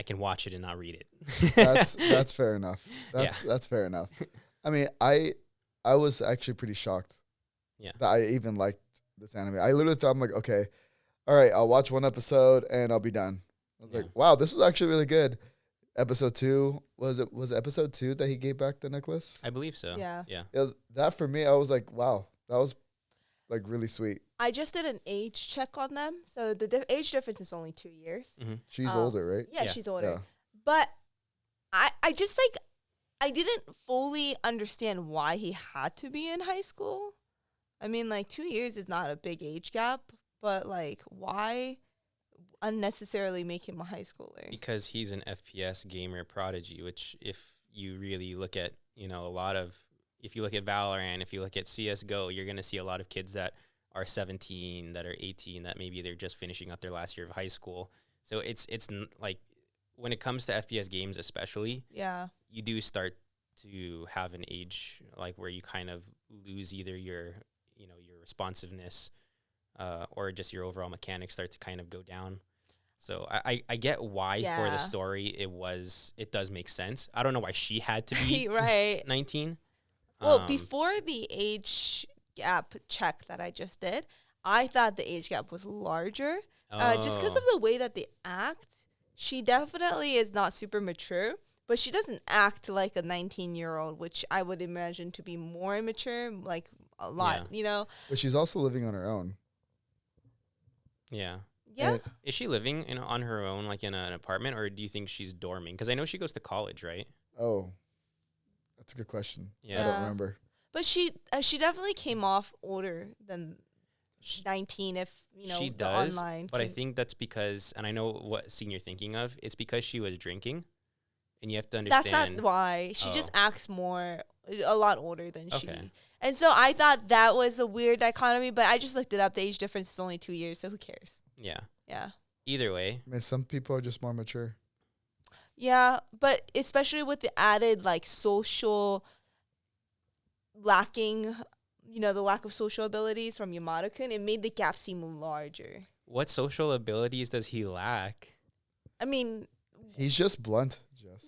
can watch it and not read it. That's fair enough. That's fair enough. I mean, I was actually pretty shocked. Yeah. That I even liked this anime. I literally thought, I'm like, okay, all right, I'll watch one episode and I'll be done. I was like, wow, this was actually really good. Episode 2, was it episode 2 that he gave back the necklace? I believe so. Yeah. That for me, I was like, wow, that was like really sweet. I just did an age check on them. So the age difference is only 2 years. Mm-hmm. She's older, right? Yeah, she's older. Yeah. But I just like, I didn't fully understand why he had to be in high school. I mean, like 2 years is not a big age gap, but like why unnecessarily make him a high schooler? Because he's an FPS gamer prodigy, which if you really look at, if you look at Valorant, if you look at CSGO, you're going to see a lot of kids that are 17, that are 18, that maybe they're just finishing up their last year of high school. So it's like when it comes to FPS games especially, you do start to have an age like where you kind of lose either your responsiveness or just your overall mechanics start to kind of go down. So I get why for the story it does make sense. I don't know why she had to be right 19. Well, before the age gap check that I just did, I thought the age gap was larger. Just because of the way that they act. She definitely is not super mature, but she doesn't act like a 19-year-old, which I would imagine to be more immature, like a lot, But she's also living on her own. Yeah. Yeah. Is she living on her own, like in an apartment, or do you think she's dorming? Because I know she goes to college, right? Oh, that's a good question. Yeah. I don't remember. But she definitely came off older than 19 if, she the does, online. But I think that's because, and I know what scene you're thinking of, it's because she was drinking. And you have to understand. That's not why. She just acts a lot older than she. Okay. And so I thought that was a weird dichotomy, but I just looked it up. The age difference is only 2 years, so who cares? Yeah. Yeah. Either way. I mean, some people are just more mature. Yeah, but especially with the added, like, social lacking, the lack of social abilities from Yamada-kun, it made the gap seem larger. What social abilities does he lack? I mean... He's just blunt.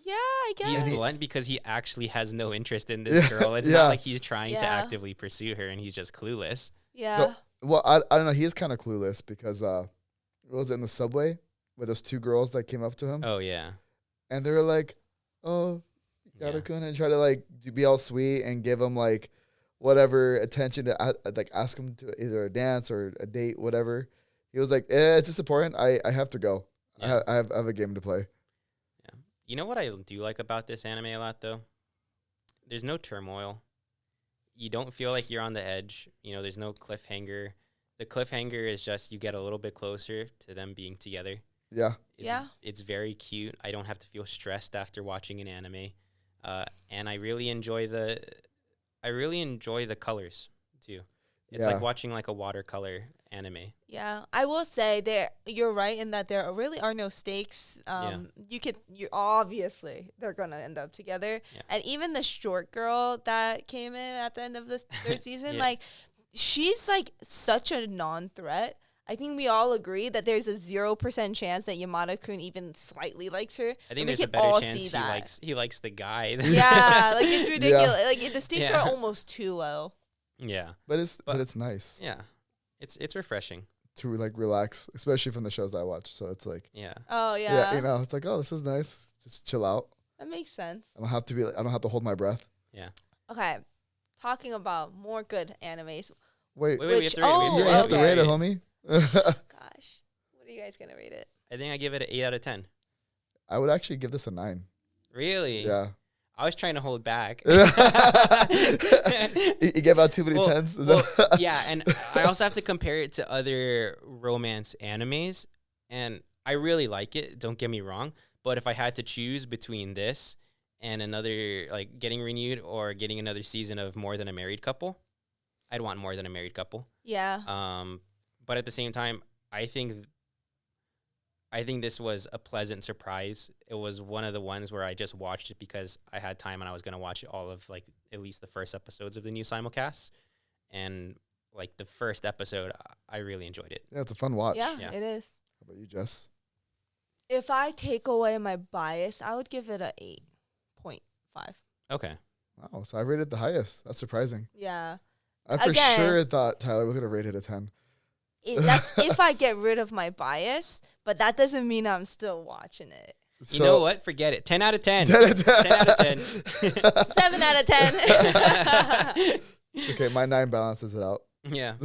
Yeah, I guess. He's blunt because he actually has no interest in this girl. It's not like he's trying to actively pursue her and he's just clueless. Yeah. No, well, I don't know. He is kind of clueless because was it in the subway with those 2 girls that came up to him? Oh, yeah. And they were like, oh, Yamada-kun, and try to like be all sweet and give him like whatever attention to like ask him to either a dance or a date, whatever. He was like, it's just important. I have to go. Yeah. I have a game to play. You know what I do like about this anime a lot, though? There's no turmoil. You don't feel like you're on the edge. There's no cliffhanger. The cliffhanger is just you get a little bit closer to them being together. Yeah. It's very cute. I don't have to feel stressed after watching an anime. And I really enjoy the colors, too. It's like watching like a watercolor anime. Yeah, I will say you're right in that there really are no stakes. You obviously they're gonna end up together, and even the short girl that came in at the end of this third season, like she's like such a non-threat. I think we all agree that there's a 0% chance that Yamada-kun even slightly likes her. I think there's a better chance he likes the guy. Yeah, like it's ridiculous. Like the stakes are almost too low. Yeah, but it's nice. Yeah, it's refreshing to like relax, especially from the shows that I watch. So it's like Oh yeah. Yeah, it's like, oh, this is nice. Just chill out. That makes sense. I don't have to hold my breath. Yeah. Okay, talking about more good animes. Wait, we have to rate it. You have to rate it, homie. Gosh, what are you guys gonna rate it? I think I give it an 8 out of 10. I would actually give this a 9. Really? Yeah. I was trying to hold back. You gave out too many 10s? Yeah, and I also have to compare it to other romance animes, and I really like it, don't get me wrong, but if I had to choose between this and another, like, Getting Renewed or getting another season of More Than a Married Couple, I'd want More Than a Married Couple. Yeah. But at the same time, I think I think this was a pleasant surprise. It was one of the ones where I just watched it because I had time and I was going to watch all of like at least the first episodes of the new simulcast. And like the first episode, I really enjoyed it. Yeah, it's a fun watch. Yeah, it is. How about you, Jess? If I take away my bias, I would give it a 8.5. Okay. Wow, so I rated the highest. That's surprising. Yeah. I for sure thought Tyler was going to rate it a 10. That's if I get rid of my bias, but that doesn't mean I'm still watching it. So, you know what? Forget it. 10 out of 10. 10 out of 10. 10 out of 10. 7 out of 10. Okay, my 9 balances it out. Yeah.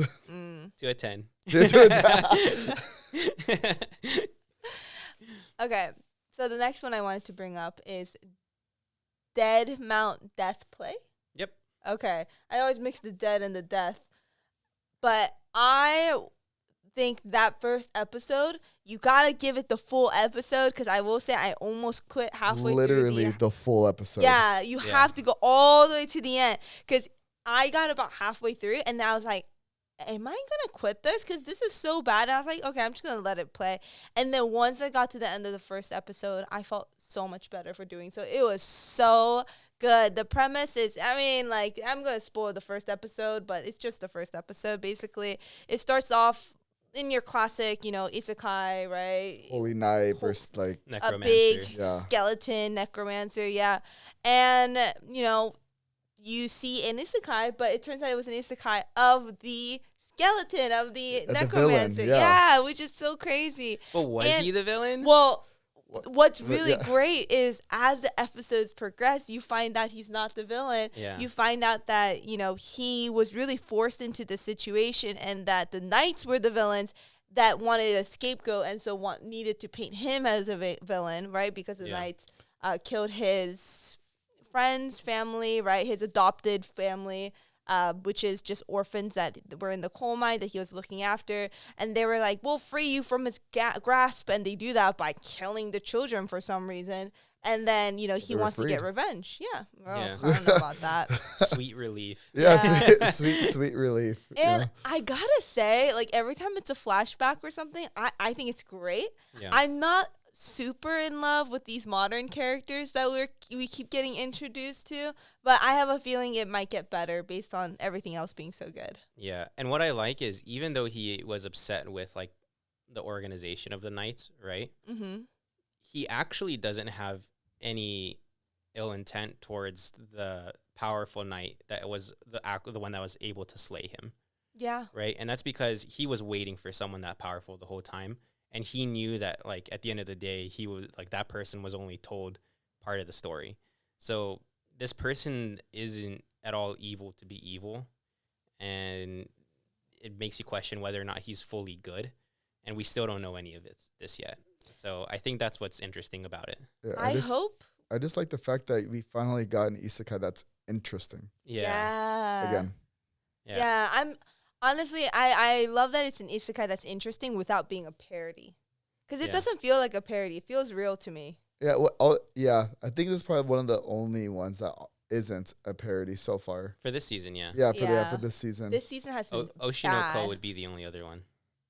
To a 10. Okay, so the next one I wanted to bring up is Dead Mount Death Play. Yep. Okay, I always mix the dead and the death, but I think that first episode, you gotta give it the full episode, because I will say I almost quit halfway through. Literally the full episode. Yeah, you have to go all the way to the end, because I got about halfway through, and I was like, am I gonna quit this? Because this is so bad. And I was like, okay, I'm just gonna let it play. And then once I got to the end of the first episode, I felt so much better for doing so. It was so good. The premise is, I mean, like, I'm gonna spoil the first episode, but it's just the first episode. Basically, it starts off in your classic, isekai, right? Holy Knight versus like necromancer. A big skeleton necromancer, yeah. And you see an isekai, but it turns out it was an isekai of the skeleton of the necromancer. The villain, which is so crazy. But was he the villain? Well, what's really great is as the episodes progress, you find out he's not the villain. Yeah. You find out that, he was really forced into the situation, and that the knights were the villains that wanted a scapegoat, and so needed to paint him as a villain, right? Because the knights killed his friends, family, right? His adopted family, which is just orphans that were in the coal mine that he was looking after. And they were like, we'll free you from his grasp. And they do that by killing the children for some reason. And then, he wants to get revenge. Yeah. I don't know about that. Sweet relief. Yeah. Sweet relief. And I gotta say, like, every time it's a flashback or something, I think it's great. Yeah. I'm not super in love with these modern characters that we keep getting introduced to, but I have a feeling it might get better based on everything else being so good. Yeah, and what I like is, even though he was upset with like the organization of the Knights, right? Mm-hmm. He actually doesn't have any ill intent towards the powerful knight that was the one that was able to slay him. Yeah. Right, and that's because he was waiting for someone that powerful the whole time. And he knew that, like, at the end of the day, he was like, that person was only told part of the story. So this person isn't at all evil to be evil. And it makes you question whether or not he's fully good. And we still don't know any of this yet. So I think that's what's interesting about it. Yeah, I just like the fact that we finally got an isekai that's interesting. Yeah. Again. Yeah, honestly, I love that it's an isekai that's interesting without being a parody. Because it doesn't feel like a parody. It feels real to me. Yeah, I think this is probably one of the only ones that isn't a parody so far. For this season, yeah. Yeah, for this season. This season has been Oshi No Ko would be the only other one.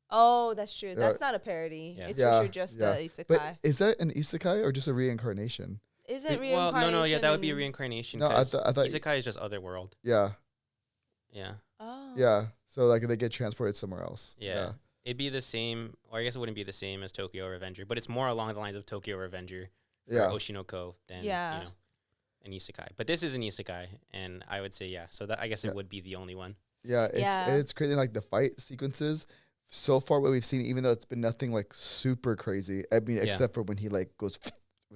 Oh, that's true. That's not a parody. It's for sure just a isekai. But is that an isekai or just a reincarnation? Is it reincarnation? Well, no, that would be a reincarnation. No, I thought isekai is just other world. Yeah. Yeah. Oh. Yeah. So like they get transported somewhere else. Yeah. It'd be the same, or I guess it wouldn't be the same as Tokyo Revenger, but it's more along the lines of Tokyo Revenger for Oshi No Ko than an isekai. But this is an isekai, and I would say so that I guess it would be the only one. Yeah, it's crazy. Like the fight sequences so far, what we've seen, even though it's been nothing like super crazy. I mean, except for when he like goes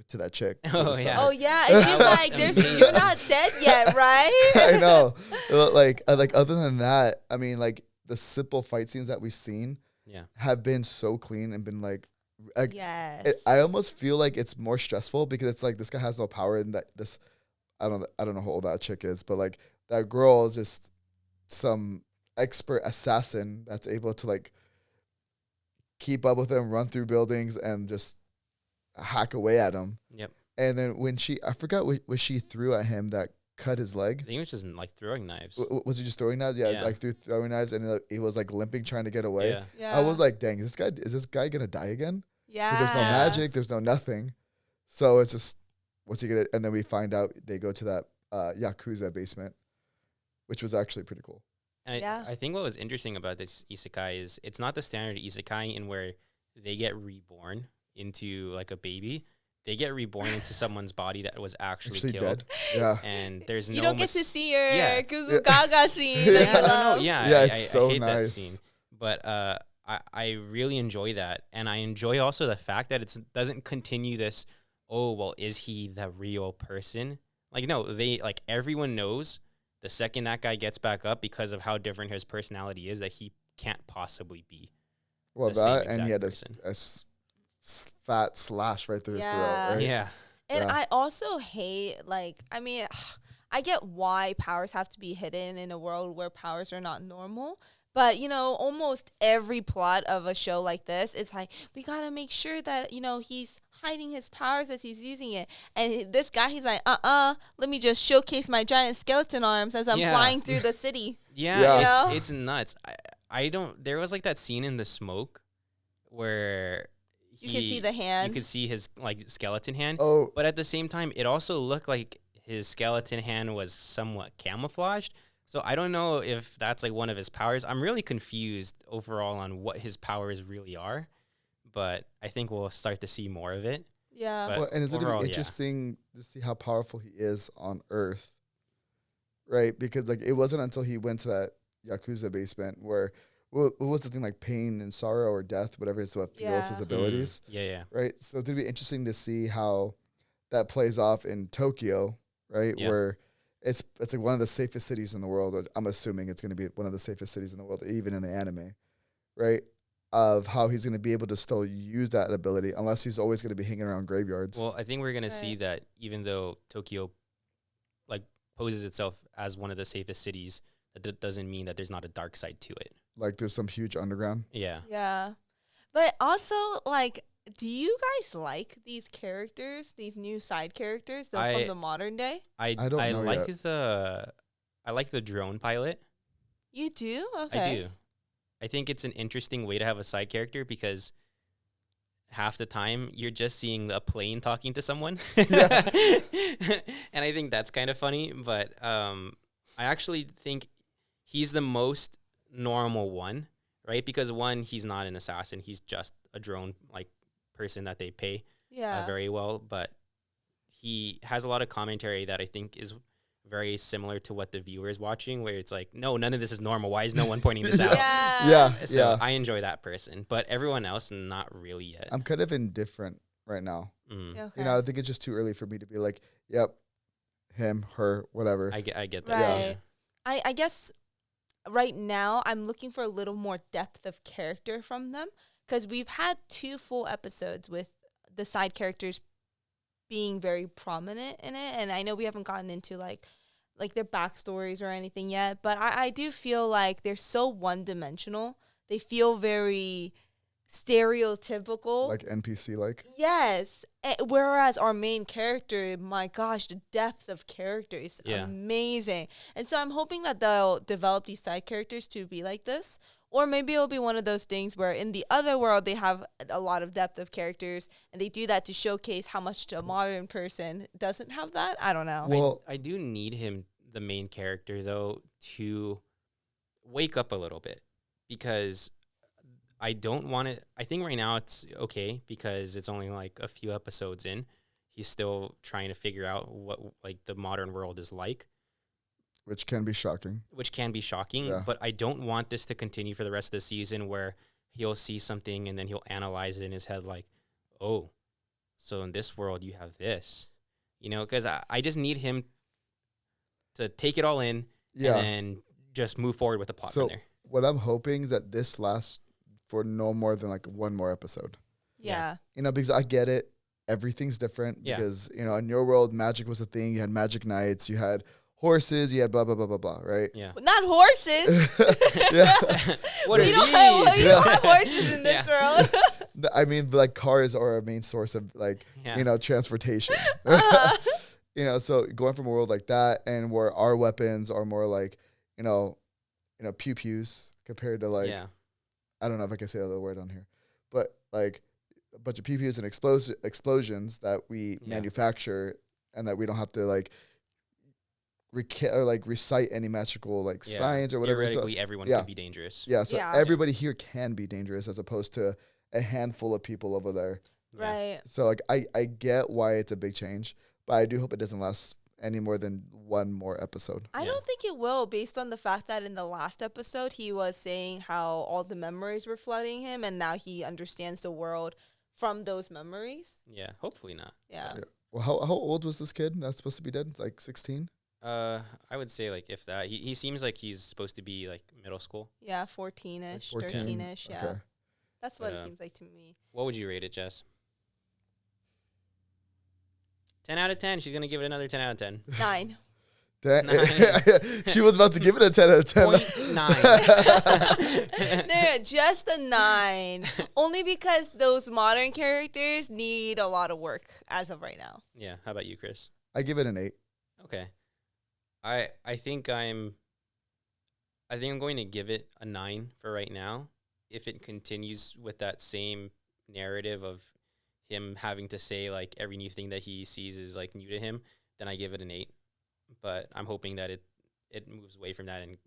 to that chick. Oh yeah, and she's like, "You're not dead yet, right?" I know. Like other than that, I mean, like the simple fight scenes that we've seen, have been so clean and been like yes. I almost feel like it's more stressful because it's like this guy has no power, and that this I don't know how old that chick is, but like that girl is just some expert assassin that's able to like keep up with him, run through buildings, and just hack away at him. Yep. And then when I forgot what she threw at him that cut his leg. I think it was just like throwing knives. Was he just throwing knives? Yeah, like throwing knives, and he was like limping, trying to get away. Yeah. I was like, dang, is this guy gonna die again? Yeah. There's no magic. There's no nothing. So it's just, what's he gonna? And then we find out they go to that Yakuza basement, which was actually pretty cool. And I think what was interesting about this isekai is it's not the standard isekai in where they get reborn into like a baby. They get reborn into someone's body that was actually killed. Dead. Yeah. And there's you no... don't get to see your Goo Goo Gaga scene. Yeah, it's so I hate nice. that scene. But I really enjoy that. And I enjoy also the fact that it doesn't continue this, oh, well, is he the real person? Like, no, everyone knows the second that guy gets back up because of how different his personality is that he can't possibly be. Well, that, and he had a fat slash right through his throat, right? Yeah. And I also hate, I get why powers have to be hidden in a world where powers are not normal. But, almost every plot of a show like this, it's like, we got to make sure that, he's hiding his powers as he's using it. And this guy, he's like, let me just showcase my giant skeleton arms as I'm flying through the city. Yeah. It's nuts. There was like that scene in The Smoke where you could see the hand. You could see his skeleton hand. Oh. But at the same time, it also looked like his skeleton hand was somewhat camouflaged. So I don't know if that's like one of his powers. I'm really confused overall on what his powers really are, but I think we'll start to see more of it. Yeah. Well, and it's going to be interesting to see how powerful he is on Earth, right? Because it wasn't until he went to that Yakuza basement where, what was the thing, like pain and sorrow or death, whatever is what fuels his abilities. Yeah. Right? So it's going to be interesting to see how that plays off in Tokyo, right? Yeah. Where it's like one of the safest cities in the world. I'm assuming it's going to be one of the safest cities in the world, even in the anime, right? Of how he's going to be able to still use that ability, unless he's always going to be hanging around graveyards. Well, I think we're going to see that even though Tokyo poses itself as one of the safest cities, that doesn't mean that there's not a dark side to it. Like there's some huge underground. Yeah. Yeah. But also, do you guys like these characters, these new side characters from the modern day? I don't know yet. I like the drone pilot. You do? Okay. I do. I think it's an interesting way to have a side character because half the time you're just seeing a plane talking to someone. And I think that's kind of funny, but I actually think he's the most normal one, right? Because one, he's not an assassin. He's just a drone person that they pay very well, but he has a lot of commentary that I think is very similar to what the viewer is watching, where it's like, no, none of this is normal. Why is no one pointing this out? So I enjoy that person, but everyone else, not really yet. I'm kind of indifferent right now. Okay. I think it's just too early for me to be like, yep, him, her, whatever. I get that. Right. Yeah. I guess right now I'm looking for a little more depth of character from them, because we've had 2 full episodes with the side characters being very prominent in it, and I know we haven't gotten into like their backstories or anything yet, but I do feel like they're so one-dimensional. They feel very stereotypical, like NPC like. Yes. Whereas our main character, my gosh, the depth of character is amazing. And so I'm hoping that they'll develop these side characters to be like this. Or maybe it'll be one of those things where in the other world they have a lot of depth of characters, and they do that to showcase how much a modern person doesn't have that. I don't know. Well, I do need him, the main character, though, to wake up a little bit, because I don't want it. I think right now it's okay because it's only like a few episodes in. He's still trying to figure out what the modern world is like. Which can be shocking. Yeah. But I don't want this to continue for the rest of the season where he'll see something and then he'll analyze it in his head like, oh, so in this world you have this. Because I just need him to take it all in and then just move forward with the plot from there. What I'm hoping is that this lasts for no more than one more episode. Yeah. Because I get it. Everything's different. Yeah. Because, in your world, magic was a thing. You had magic knights. You had horses, you had blah, blah, blah, blah, blah, right? Yeah. But not horses. What you don't have horses in this world. I mean, cars are a main source of, transportation. So going from a world like that and where our weapons are more like, pew-pews compared to, I don't know if I can say the other word on here, but, a bunch of pew-pews and explosions that we manufacture, and that we don't have to like recite any magical like science or whatever. Theoretically, everyone can be dangerous. Yeah, so everybody here can be dangerous as opposed to a handful of people over there. Right. So like I get why it's a big change, but I do hope it doesn't last any more than one more episode. I don't think it will, based on the fact that in the last episode he was saying how all the memories were flooding him, and now he understands the world from those memories. Yeah, hopefully not. Yeah. Well, how old was this kid that's supposed to be dead? Like 16? I would say like if that. He seems like he's supposed to be like middle school. Yeah, 14-ish, 14. 13-ish, yeah. Okay. That's what it seems like to me. What would you rate it, Jess? 10 out of 10. She's going to give it another 10 out of 10. 9. She was about to give it a 10 out of 10. 0.9. No, just a 9. Only because those modern characters need a lot of work as of right now. Yeah. How about you, Chris? I give it an 8. Okay. I think I'm going to give it a 9 for right now. If it continues with that same narrative of him having to say like every new thing that he sees is like new to him, then I give it an 8. But I'm hoping that it moves away from that and,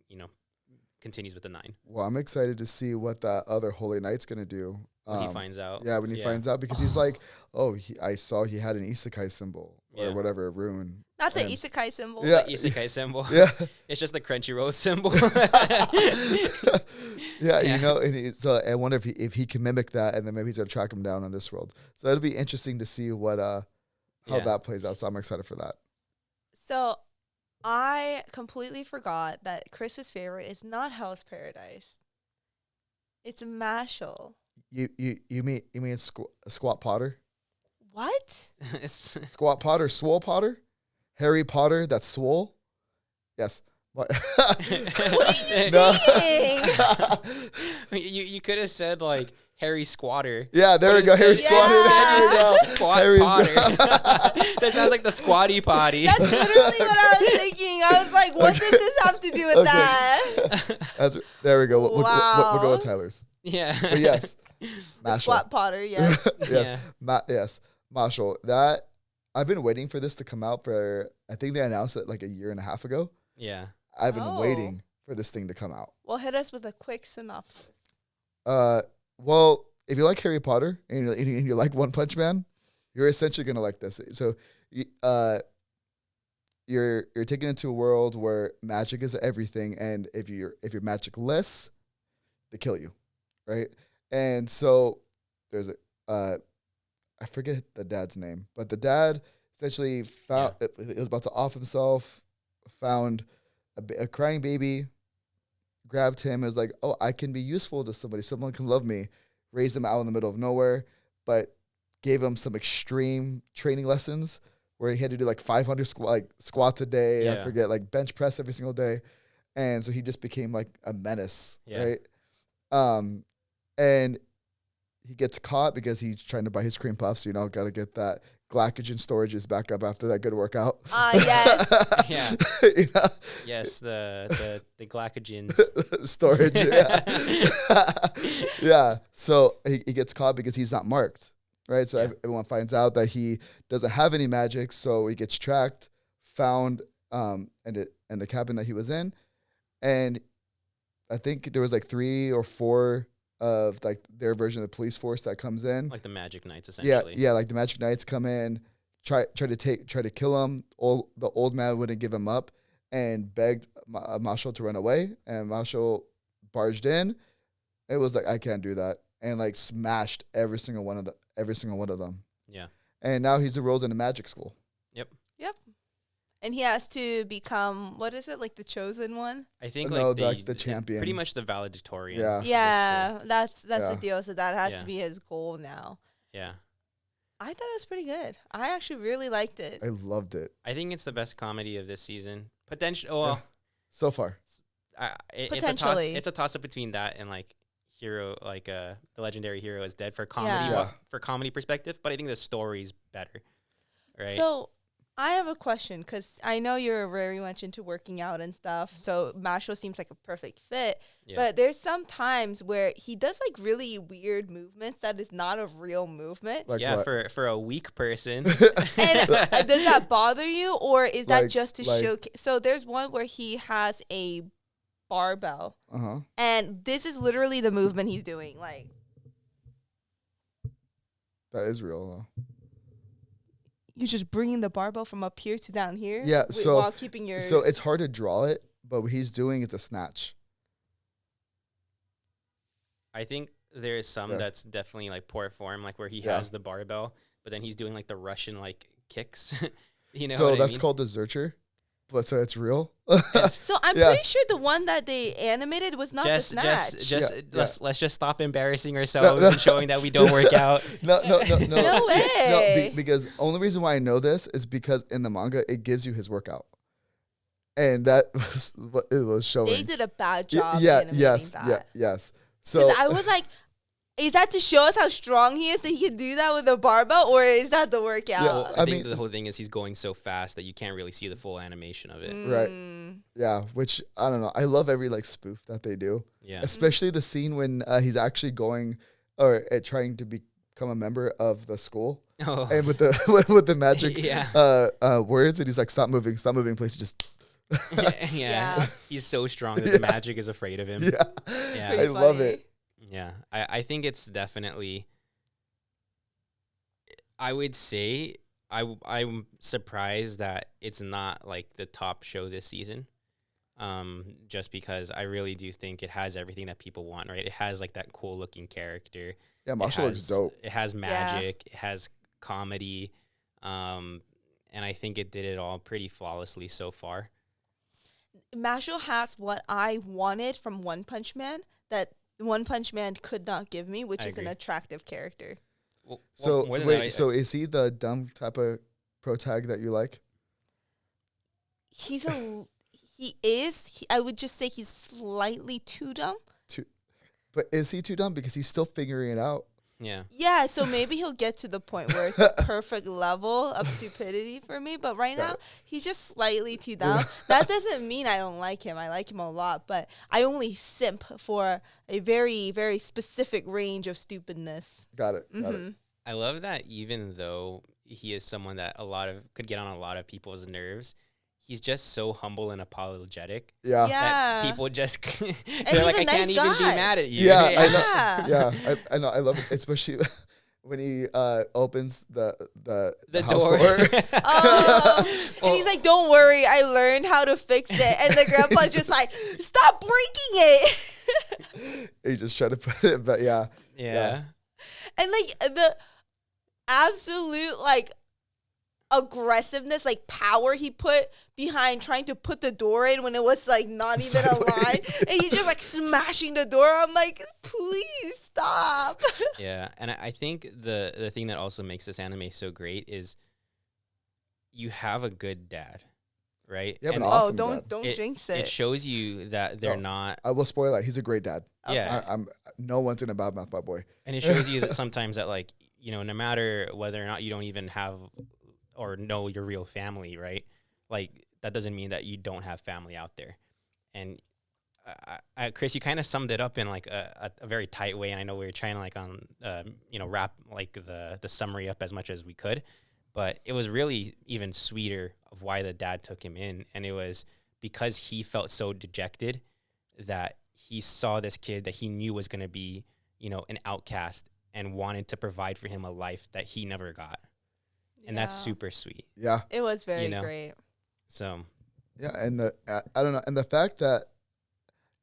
continues with the 9. Well, I'm excited to see what that other Holy Knight's going to do. When he finds out. Yeah, when he finds out, because he's like, oh, I saw he had an isekai symbol or whatever, a rune. Not the isekai symbol. Yeah. The isekai symbol. Yeah. It's just the Crunchyroll symbol. Yeah, and so I wonder if he can mimic that, and then maybe he's going to track him down on this world. So it'll be interesting to see what how that plays out. So I'm excited for that. So I completely forgot that Chris's favorite is not Hell's Paradise. It's Mashle. You mean Squat Potter? What? Squat Potter, Swole Potter? Harry Potter, that's swole? Yes. What are you saying? You could have said like Harry Squatter. Yeah, there we go. Harry Squatter. Yeah. Squat Harry Potter. That sounds like the Squatty Potty. That's literally what I was thinking. I was like, what does this have to do with that? There we go. We'll go with Tyler's. Yeah. But yes. Squat Potter, yes. Yes. Yes. Mashle. That I've been waiting for this to come out for, I think they announced it like a year and a half ago. Yeah. I've been waiting for this thing to come out. Well, hit us with a quick synopsis. Well, if you like Harry Potter and you like One Punch Man, you're essentially gonna like this. So, you're taken into a world where magic is everything, and if you're magicless, they kill you, right? And so there's I forget the dad's name, but the dad essentially found it was about to off himself, found a crying baby, grabbed him, and was like, oh, I can be useful to somebody. Someone can love me. Raised him out in the middle of nowhere, but gave him some extreme training lessons where he had to do like 500 squats a day. I forget, like bench press every single day. And so he just became like a menace, right? And he gets caught because he's trying to buy his cream puffs. Got to get that glycogen storages back up after that good workout. Yes. Yeah. Yes, the glycogens. Storage, yeah. So he gets caught because he's not marked, right? So everyone finds out that he doesn't have any magic, so he gets tracked, found in the cabin that he was in. And I think there was like 3 or 4 of like their version of the police force that comes in, like the Magic Knights, essentially. Yeah, like the Magic Knights come in, try to kill him. The old man wouldn't give him up, and begged Mashle to run away. And Mashle barged in. It was like, I can't do that, and like smashed every single one of them. Yeah. And now he's enrolled in a magic school. Yep. And he has to become, what is it, like the chosen one? I think the champion. Pretty much the valedictorian. Yeah, that's the deal. So that has to be his goal now. Yeah. I thought it was pretty good. I actually really liked it. I loved it. I think it's the best comedy of this season. Potentially, so far. Potentially. It's a toss up between that and like Hero, like the legendary Hero is Dead for comedy for comedy perspective. But I think the story's better. Right. So I have a question because I know you're very much into working out and stuff. So Mashle seems like a perfect fit. Yeah. But there's some times where he does like really weird movements that is not a real movement. Like yeah, what? for a weak person. And does that bother you, or is that just to showcase? So there's one where he has a barbell, and this is literally the movement he's doing. Like that is real, though. You're just bringing the barbell from up here to down here. Yeah, while keeping your. So it's hard to draw it, but what he's doing is a snatch. I think there is some that's definitely like poor form, like where he has the barbell, but then he's doing like the Russian like kicks. You know. So that's called the Zercher, but so it's real. So I'm pretty sure the one that they animated was not the snatch. Let's just stop embarrassing ourselves and showing that we don't work out. No way. Because only reason why I know this is because in the manga it gives you his workout, and that was what it was showing. They did a bad job. Yes. So I was like, is that to show us how strong he is that he can do that with a barbell, or is that the workout? Yeah, I think the whole thing is he's going so fast that you can't really see the full animation of it. Right. Yeah, which, I don't know. I love every, like, spoof that they do. Yeah. Especially the scene when he's actually going or trying to become a member of the school. Oh. And with the magic words, and he's like, stop moving, please. Just... yeah. He's so strong that the magic is afraid of him. Yeah. I love it. Yeah, I think it's definitely, I would say, I'm surprised that it's not like the top show this season, just because I really do think it has everything that people want, right? It has like that cool looking character. Yeah, Mashle looks dope. It has magic, it has comedy, and I think it did it all pretty flawlessly so far. Mashle has what I wanted from One Punch Man that One Punch Man could not give me, which is an attractive character. Well, so wait, so is he the dumb type of pro tag that you like? I would just say he's slightly too dumb. But is he too dumb? Because he's still figuring it out. Yeah. Yeah, so maybe he'll get to the point where it's the perfect level of stupidity for me. But right now, he's just slightly too dumb. That doesn't mean I don't like him. I like him a lot. But I only simp for a very, very specific range of stupidness. Got it. I love that even though he is someone that could get on a lot of people's nerves, he's just so humble and apologetic. Yeah. That people just they're like, I can't even be mad at you. Yeah. I know. I know. I love it, especially when he opens the door. And he's like, "Don't worry, I learned how to fix it." And the grandpa's just like, "Stop breaking it." He just tried to put it, but yeah. And like the absolute like aggressiveness, like power he put behind trying to put the door in when it was like not even aligned, and he's just like smashing the door. I'm like, please stop. Yeah, and I think the thing that also makes this anime so great is you have a good dad, right? Yeah, an awesome don't jinx it. It shows you that they're not. I will spoil that he's a great dad. Yeah, I'm no one's gonna badmouth my boy. And it shows you that sometimes that like no matter whether or not you don't even have or know your real family, right? Like that doesn't mean that you don't have family out there. And Chris, you kind of summed it up in like a very tight way. And I know we were trying to like wrap like the summary up as much as we could, but it was really even sweeter of why the dad took him in. And it was because he felt so dejected that he saw this kid that he knew was going to be, an outcast and wanted to provide for him a life that he never got. And that's super sweet. Yeah. It was very great. So. Yeah, and I don't know, and the fact that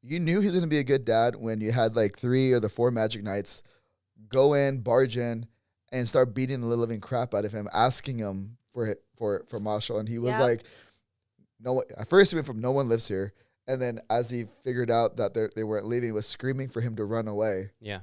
you knew he was going to be a good dad when you had like 3 or the 4 Magic Knights go in, barge in, and start beating the living crap out of him, asking him for Mashle, and he was like, "No." At first, he went from "No one lives here," and then as he figured out that they weren't leaving, he was screaming for him to run away. Yeah,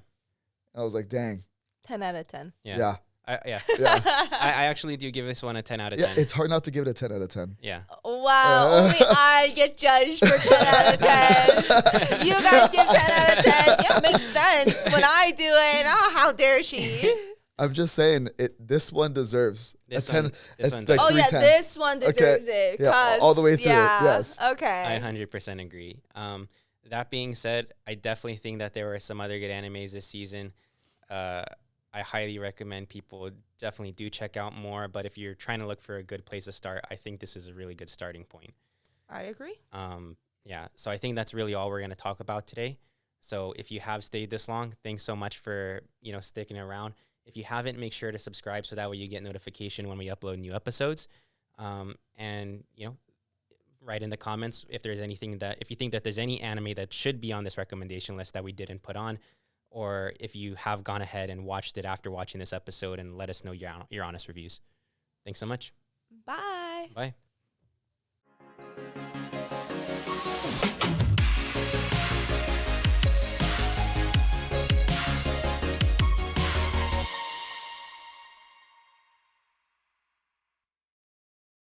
I was like, "Dang." 10 out of 10. Yeah. I actually do give this one a 10 out of 10. Yeah, it's hard not to give it a 10 out of 10. Yeah. Wow, only I get judged for 10 out of 10. You guys give 10 out of 10. Yeah, it makes sense when I do it. Oh, how dare she? I'm just saying this one deserves this a 10. One, this one like oh yeah, 3 this one deserves it. Yeah, all the way through. Yeah, Yes. okay. I 100% agree. That being said, I definitely think that there were some other good animes this season. I highly recommend people definitely do check out more. But if you're trying to look for a good place to start, I think this is a really good starting point. I agree. Yeah. So I think that's really all we're going to talk about today. So if you have stayed this long, thanks so much for, sticking around. If you haven't, make sure to subscribe so that way you get notification when we upload new episodes. And write in the comments if you think that there's any anime that should be on this recommendation list that we didn't put on, or if you have gone ahead and watched it after watching this episode, and let us know your honest reviews. Thanks so much. Bye. Bye.